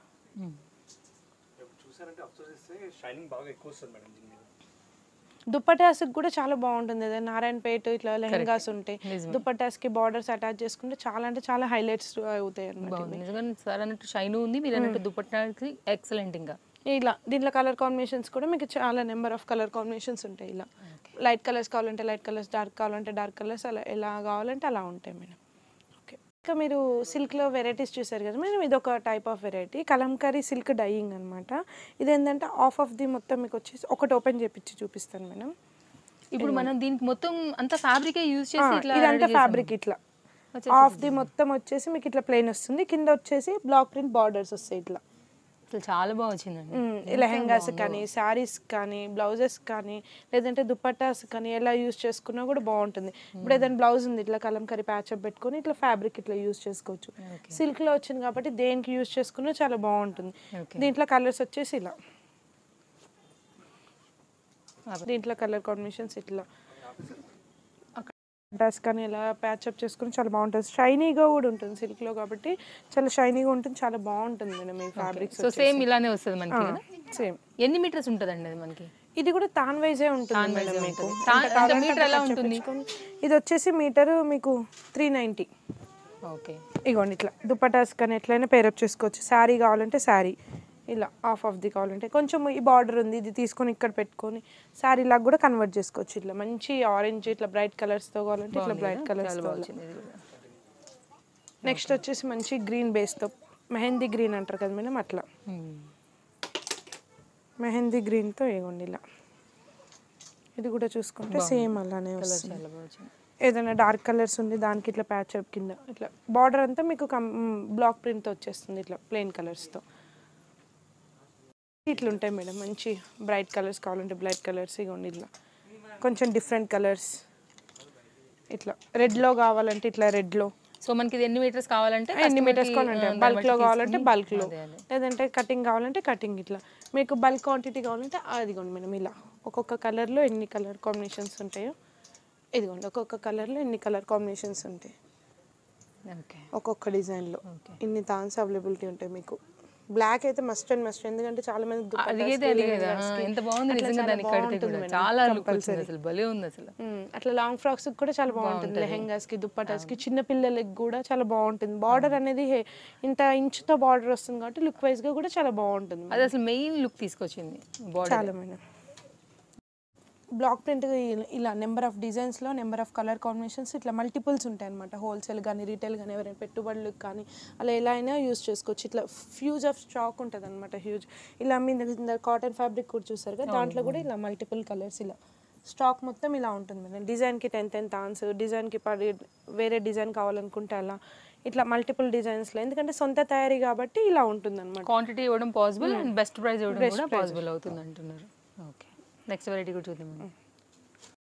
దుప్పటాస్కి కూడా చాలా బాగుంటుంది. అదే నారాయణపేట ఇట్లా లెహంగాస్ ఉంటాయి, దుప్పటాస్కి బార్డర్స్ అటాచ్ చేసుకుంటే చాలా అంటే చాలా హైలైట్స్ అవుతాయి అన్నమాట. షైన్ ఉంది, మీరు అన్నట్టు దుప్పటాకి ఎక్సలెంట్. ఇంకా ఇలా దీంట్లో కలర్ కాంబినేషన్స్ కూడా మీకు చాలా నెంబర్ ఆఫ్ కలర్ కాంబినేషన్స్ ఉంటాయి. ఇలా లైట్ కలర్స్ కావాలంటే లైట్ కలర్స్, డార్క్ కావాలంటే డార్క్ కలర్స్, అలా ఎలా కావాలంటే అలా ఉంటాయి మేడం. ఓకే. ఇంకా మీరు సిల్క్లో వెరైటీస్ చూసారు కదా మేడం, ఇది ఒక type of variety Kalamkari silk dyeing అనమాట. ఇది ఏంటంటే ఆఫ్ ది మొత్తం మీకు వచ్చేసి ఒకటి ఓపెన్ చేపించి చూపిస్తాను మేడం. ఇప్పుడు మనం దీనికి మొత్తం అంతా ఫ్యాబ్రిక్ యూజ్ చేసి ఇదంతా ఫ్యాబ్రిక్ ఇట్లా ఆఫ్ ది మొత్తం వచ్చేసి మీకు ఇట్లా ప్లెయిన్ వస్తుంది, కింద వచ్చేసి బ్లాక్ ప్రింట్ బార్డర్స్ వస్తాయి. ఇట్లా చాలా బాగా వచ్చిందండి. లెహెంగాస్ కానీ శారీస్ కానీ బ్లౌజెస్ కానీ లేదంటే దుప్పటాస్ కానీ ఎలా యూజ్ చేసుకున్నా కూడా బాగుంటుంది. ఇప్పుడు ఏదైనా బ్లౌజ్ ఉంది ఇట్లా కలంకారీ ప్యాచప్ పెట్టుకొని ఇట్లా ఫ్యాబ్రిక్ ఇట్లా యూజ్ చేసుకోవచ్చు. సిల్క్లో వచ్చింది కాబట్టి దేనికి యూజ్ చేసుకున్నా చాలా బాగుంటుంది. దీంట్లో కలర్స్ వచ్చేసి ఇలా, దీంట్లో కలర్ కాంబినేషన్స్ ఇట్లా డాస్ కానీ ఇలా ప్యాచప్ చేసుకుని చాలా బాగుంటుంది. షైనీగా కూడా ఉంటుంది సిల్క్లో కాబట్టి చాలా షైనీగా ఉంటుంది, చాలా బాగుంటుంది మేడం ఈ ఫ్యాబ్రిక్స్. సో సేమ్ ఇలానే వస్తుంది మనకి. సేమ్ ఎన్ని మీటర్స్ ఉంటుందండి అది మనకి? ఇది కూడా తాన్ వైజే ఉంటుంది మేడం. మీకు మీటర్ ఎలా ఉంటుంది? ఇది వచ్చేసి మీటరు మీకు 390. ఓకే. ఇగోండి ఇట్లా దుప్పటాస్ కానీ ఎట్లయినా పేరప్ చేసుకోవచ్చు. శారీ కావాలంటే శారీ, ఇలా ఆఫ్ ది కావాలంటే కొంచెం ఈ బార్డర్ ఉంది ఇది తీసుకొని ఇక్కడ పెట్టుకొని శారీ లాగా కూడా కన్వర్ట్ చేసుకోవచ్చు. ఇట్లా మంచి ఆరెంజ్ ఇట్లా బ్రైట్ కలర్స్తో కావాలంటే ఇట్లా బ్రైట్ కలర్స్తో. నెక్స్ట్ వచ్చేసి మంచి గ్రీన్ బేస్తో మెహందీ గ్రీన్ అంటారు కదా మేడం, అట్లా మెహందీ గ్రీన్తో ఇవ్వండి ఇలా. ఇది కూడా చూసుకుంటే సేమ్ అలానే వస్తుంది. ఏదైనా డార్క్ కలర్స్ ఉంది దానికి ఇట్లా ప్యాచప్ కింద ఇట్లా బార్డర్ అంతా మీకు బ్లాక్ ప్రింట్తో వచ్చేస్తుంది ఇట్లా ప్లెయిన్ కలర్స్తో. ఇట్లా ఉంటాయి మేడం మంచి బ్రైట్ కలర్స్ కావాలంటే బ్రైట్ కలర్స్. ఇవ్వండి ఇట్లా కొంచెం డిఫరెంట్ కలర్స్, ఇట్లా రెడ్లో కావాలంటే ఇట్లా రెడ్లో. సో మనకి ఎన్ని మీటర్స్ కావాలంటే ఎన్ని మీటర్స్ కావాలంటే బల్క్లో కావాలంటే బల్క్లో, లేదంటే కటింగ్ కావాలంటే కటింగ్. ఇట్లా మీకు బల్క్ క్వాంటిటీ కావాలంటే అదిగోండి మేడం ఇలా ఒక్కొక్క కలర్లో ఎన్ని కలర్ కాంబినేషన్స్ ఉంటాయో. ఇదిగోండి ఒక్కొక్క కలర్లో ఎన్ని కలర్ కాంబినేషన్స్ ఉంటాయి, ఒక్కొక్క డిజైన్లో ఇన్ని థాన్స్ అవైలబిలిటీ ఉంటాయి మీకు. బ్లాక్ అయితే మస్ట్ అండ్ మస్ట్, ఎందుకంటే చాలా మంది అట్లా లాంగ్ ఫ్రాక్స్ కూడా చాలా బాగుంటుంది, లెహెంగాస్ కి దుప్పటాస్ కి చిన్న పిల్లలకి కూడా చాలా బాగుంటుంది. బార్డర్ అనేది ఇంత ఇంచుతో బార్డర్ వస్తుంది కాబట్టి లుక్ వైజ్ గా కూడా చాలా బాగుంటుంది. అది అసలు మెయిన్ లుక్ తీసుకొచ్చింది చాలా మేడం. బ్లాక్ ప్రింట్ ఇలా నెంబర్ ఆఫ్ డిజైన్స్లో నెంబర్ ఆఫ్ కలర్ కాంబినేషన్స్ ఇట్లా మల్టిపుల్స్ ఉంటాయి అనమాట. హోల్సేల్ కానీ రీటైల్ కానీ ఎవరైనా పెట్టుబడులకు కానీ అలా ఎలా అయినా యూస్ చేసుకోవచ్చు. ఇట్లా ఫ్యూజ్ ఆఫ్ స్టాక్ ఉంటుంది అనమాట, హ్యూజ్. ఇలా మీ కాటన్ ఫ్యాబ్రిక్ కూడా చూసారు కదా, దాంట్లో కూడా ఇలా మల్టిపుల్ కలర్స్ ఇలా స్టాక్ మొత్తం ఇలా ఉంటుంది మేడం. డిజైన్కి 10 తాన్స్, డిజైన్కి వేరే డిజైన్ కావాలనుకుంటే అలా ఇట్లా మల్టిపుల్ డిజైన్స్లో, ఎందుకంటే సొంత తయారీ కాబట్టి ఇలా ఉంటుంది అనమాట. క్వాంటిటీ ఇవ్వడం పాసిబుల్ అండ్ బెస్ట్ ప్రైస్ ఇవ్వడం కూడా పాసిబుల్ అవుతుంది అంటున్నారు. ఓకే, నెక్స్ట్ వెరైటీ కూడా చూద్దాం.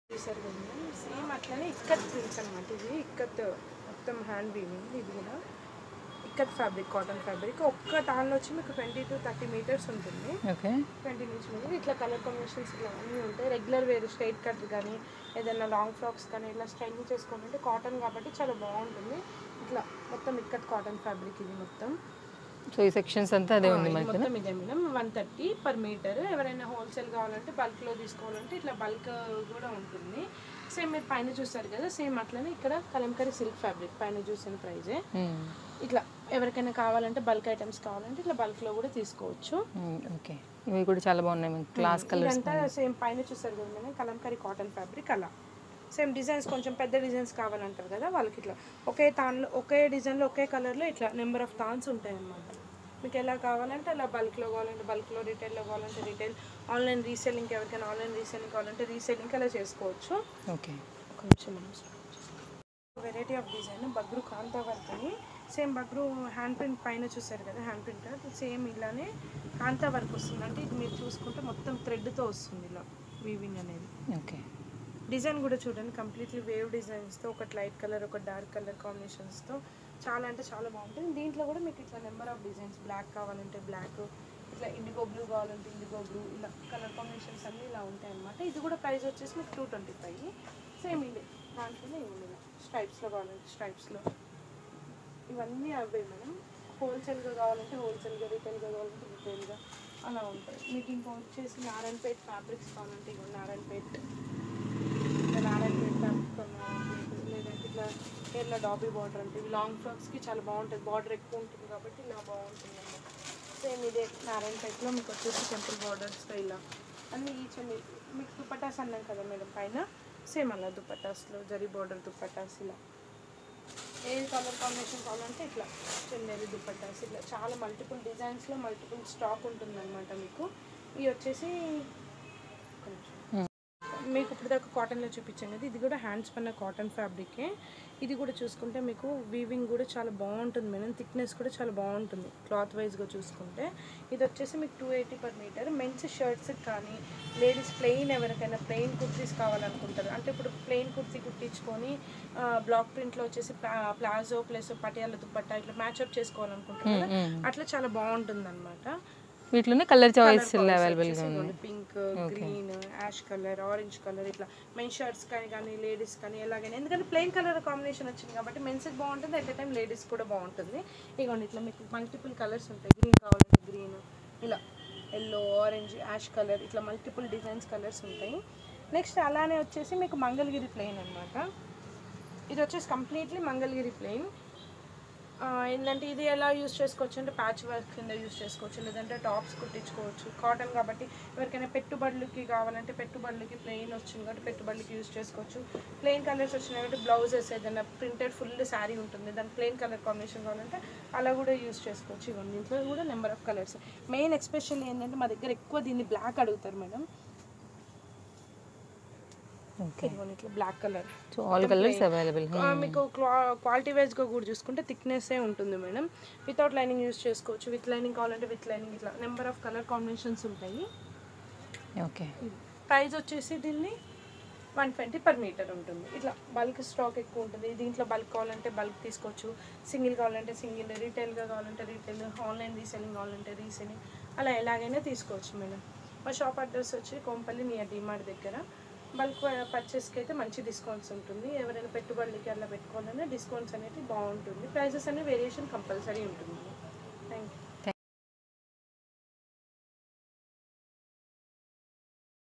చూసారు కదా సేమ్ అట్లనే ఇక్కత్ ప్రింట్స్ అనమాట. ఇది ఇక్కత్ మొత్తం హ్యాండ్ వీవింగ్. ఇది కూడా ఇక్కత్ ఫ్యాబ్రిక్, కాటన్ ఫ్యాబ్రిక్. ఒక్క తాన్లో వచ్చి మీకు 20 to 30 మీటర్స్ ఉంటుంది. ఓకే, 20 నుంచి మీద ఇట్లా కలర్ కాంబినేషన్స్ ఇలా అన్నీ ఉంటాయి. రెగ్యులర్ వేర్ స్ట్రైట్ కట్ కానీ ఏదైనా లాంగ్ ఫ్రాక్స్ కానీ ఇలా స్టైలింగ్ చేసుకోవాలంటే కాటన్ కాబట్టి చాలా బాగుంటుంది. ఇట్లా మొత్తం ఇక్కత్ కాటన్ ఫ్యాబ్రిక్ ఇది మొత్తం. సో ఈ సెక్షన్స్ అంతా అదే ఉంది మనకి. మొత్తం ఇదే మేడం, 130 per మీటర్. ఎవరైనా హోల్సేల్ కావాలంటే బల్క్లో తీసుకోవాలంటే ఇట్లా బల్క్ కూడా ఉంటుంది. సేమ్ మీరు పైన చూస్తారు కదా, సేమ్ అట్లనే ఇక్కడ కలంకరీ సిల్క్ ఫ్యాబ్రిక్ పైన చూసిన ప్రైజే. ఇట్లా ఎవరికైనా కావాలంటే బల్క్ ఐటమ్స్ కావాలంటే ఇట్లా బల్క్లో కూడా తీసుకోవచ్చు. ఓకే, ఇవి కూడా చాలా బాగున్నాయి, క్లాస్ కలర్స్ అంతా సేమ్ పైన చూస్తారు కదా మేడం, కలంకరీ కాటన్ ఫ్యాబ్రిక్. అలా సేమ్ డిజైన్స్ కొంచెం పెద్ద డిజైన్స్ కావాలంటారు కదా వాళ్ళకి ఇట్లా ఒకే తాన్లో ఒకే డిజైన్లో ఒకే కలర్లో ఇట్లా నెంబర్ ఆఫ్ తాన్స్ ఉంటాయి అన్నమాట. మీకు ఎలా కావాలంటే అలా బల్క్లో కావాలంటే బల్క్లో, రీటైల్లో కావాలంటే రీటైల్, ఆన్లైన్ రీసెల్లింగ్ ఎవరికైనా ఆన్లైన్ రీసెల్లింగ్ కావాలంటే రీసెల్లింగ్ అలా చేసుకోవచ్చు. ఓకే, ఒక నిమిషం variety of design Bagru Kantha work అని. సేమ్ బగ్రు హ్యాండ్ ప్రింట్ పైన చూసారు కదా, హ్యాండ్ ప్రింట్ సేమ్ ఇలానే కాంతా వర్క్ వస్తుంది. అంటే ఇది మీరు చూసుకుంటే మొత్తం థ్రెడ్తో వస్తుంది ఇలా వీవింగ్ అనేది. ఓకే, డిజైన్ కూడా చూడండి కంప్లీట్లీ వేవ్ డిజైన్స్తో, ఒకటి లైట్ కలర్ ఒక డార్క్ కలర్ కాంబినేషన్స్తో చాలా అంటే చాలా బాగుంటుంది. దీంట్లో కూడా మీకు ఇట్లా నెంబర్ ఆఫ్ డిజైన్స్, బ్లాక్ కావాలంటే బ్లాక్, ఇట్లా ఇండిగో బ్లూ కావాలంటే ఇండిగో బ్లూ, ఇలా కలర్ కాంబినేషన్స్ అన్నీ ఇలా ఉంటాయి అన్నమాట. ఇది కూడా ప్రైస్ వచ్చేసి మీకు 225. సేమ్ ఇదే దాంట్లోనే ఇవ్వండి ఇలా స్ట్రైప్స్లో కావాలంటే స్ట్రైప్స్లో, ఇవన్నీ అవే మేడం. హోల్సేల్గా కావాలంటే హోల్సేల్గా, రీటైల్గా కావాలంటే రీటైల్గా అలా ఉంటాయి. మీకు ఇంకా వచ్చేసి నారాయణపేట్ ఫ్యాబ్రిక్స్ కావాలంటే ఇవ్వండి, నారాయణపేట్ ఫ్యాబ్రిక్, లేదంటే ఇట్లా కేరళ డాబీ బార్డర్ అంటే లాంగ్ ఫ్రాక్స్కి చాలా బాగుంటుంది, బార్డర్ ఎక్కువ ఉంటుంది కాబట్టి ఇలా బాగుంటుంది అన్నమాట. సేమ్ ఇదే నారాయణపేట్లో మీకు వచ్చేసి టెంపుల్ బార్డర్స్తో ఇలా అన్నీ ఈచ్ మీకు దుపట్టాస్ అన్నాం కదా మేడం పైన, సేమ్ అలా దుపట్టాస్లో జరీ బార్డర్ దుపట్టాస్ ఇలా ఏ కలర్ కాంబినేషన్ కావాలంటే ఇట్లా చెన్నెరి దుపట్టాస్ ఇట్లా చాలా మల్టిపుల్ డిజైన్స్లో మల్టిపుల్ స్టాక్ ఉంటుందన్నమాట మీకు. ఇవి వచ్చేసి మీకు ఇప్పుడు దాకా కాటన్లో చూపించాను కదా, ఇది కూడా హ్యాండ్స్ పైన కాటన్ ఫ్యాబ్రికే. ఇది కూడా చూసుకుంటే మీకు వీవింగ్ కూడా చాలా బాగుంటుంది మేడం, థిక్నెస్ కూడా చాలా బాగుంటుంది క్లాత్ వైజ్గా చూసుకుంటే. ఇది వచ్చేసి మీకు 280 per మీటర్. మెన్స్ షర్ట్స్ కానీ లేడీస్ ప్లెయిన్ ఎవరికైనా ప్లెయిన్ కుర్తీస్ కావాలనుకుంటారు అంటే ఇప్పుడు ప్లెయిన్ కుర్తీ కుట్టించుకొని బ్లాక్ ప్రింట్లో వచ్చేసి ప్లాజో ప్లస్ పటియాల దుపట్టా ఇట్లా మ్యాచ్అప్ చేసుకోవాలనుకుంటారు కదా, అట్లా చాలా బాగుంటుంది అనమాట. వీటిలోనే కలర్ చాయిస్ అవైలబుల్గా ఉంది. Pink, green, ash colour, orange colour ఇట్లా మెన్ షర్ట్స్ కానీ లేడీస్ కానీ ఎలాగైనా, ఎందుకంటే ప్లెయిన్ కలర్ కాంబినేషన్ వచ్చింది కాబట్టి మెన్స్కి బాగుంటుంది, అట్ ద టైం లేడీస్ కూడా బాగుంటుంది. ఇగోండి ఇట్లా మీకు మల్టిపుల్ కలర్స్ ఉంటాయి, గ్రీన్ కావాలంటే గ్రీన్, ఇలా ఎల్లో, ఆరెంజ్, యాష్ కలర్ ఇట్లా మల్టిపుల్ డిజైన్స్ కలర్స్ ఉంటాయి. నెక్స్ట్ అలానే వచ్చేసి మీకు మంగళగిరి ప్లెయిన్ అనమాట. ఇది వచ్చేసి కంప్లీట్లీ మంగళగిరి ప్లెయిన్. ఏంటంటే ఇది ఎలా యూస్ చేసుకోవచ్చు అంటే ప్యాచ్ వర్క్ కింద యూస్ చేసుకోవచ్చు, లేదంటే టాప్స్ కుట్టించుకోవచ్చు. కాటన్ కాబట్టి ఎవరికైనా పెట్టుబడులకి కావాలంటే పెట్టుబడులకి ప్లెయిన్ వచ్చింది కాబట్టి పెట్టుబడులకి యూస్ చేసుకోవచ్చు. ప్లెయిన్ కలర్స్ వచ్చినాయి కాబట్టి బ్లౌజెస్ ఏదైనా ప్రింటెడ్ ఫుల్ శారీ ఉంటుంది దాని ప్లెయిన్ కలర్ కాంబినేషన్ కావాలంటే అలా కూడా యూస్ చేసుకోవచ్చు. ఇవన్నీ దీంట్లో కూడా number of colours. Main especially ఏంటంటే మా దగ్గర ఎక్కువ దీన్ని బ్లాక్ అడుగుతారు మేడం. ఇట్లా black colour, so all colours available. మీకు క్వాలిటీ వైజ్గా కూడా చూసుకుంటే థిక్నెస్సే ఉంటుంది మేడం. వితౌట్ లైనింగ్ యూస్ చేసుకోవచ్చు, విత్ లైనింగ్ కావాలంటే విత్ లైనింగ్, ఇట్లా నెంబర్ ఆఫ్ కలర్ కాంబినేషన్స్ ఉంటాయి. ఓకే, ప్రైస్ వచ్చేసి దీన్ని 120 per మీటర్ ఉంటుంది. ఇట్లా బల్క్ స్టాక్ ఎక్కువ ఉంటుంది. దీంట్లో బల్క్ కావాలంటే బల్క్ తీసుకోవచ్చు, సింగిల్ కావాలంటే సింగిల్, రీటైల్గా కావాలంటే రీటైల్, ఆన్లైన్ రీసెల్లింగ్ కావాలంటే రీసెల్లింగ్, అలా ఎలాగైనా తీసుకోవచ్చు మేడం. మా షాప్ అడ్రస్ వచ్చి కోంపల్లి నియర్ డిమార్ట్ దగ్గర. బల్క్ పర్చేస్కి అయితే మంచి డిస్కౌంట్స్ ఉంటుంది. ఎవరైనా పెట్టుబడులకి అలా పెట్టుకోవాలన్నా డిస్కౌంట్స్ అనేది బాగుంటుంది. ప్రైజెస్ అనేవి వేరియేషన్ కంపల్సరీ ఉంటుంది.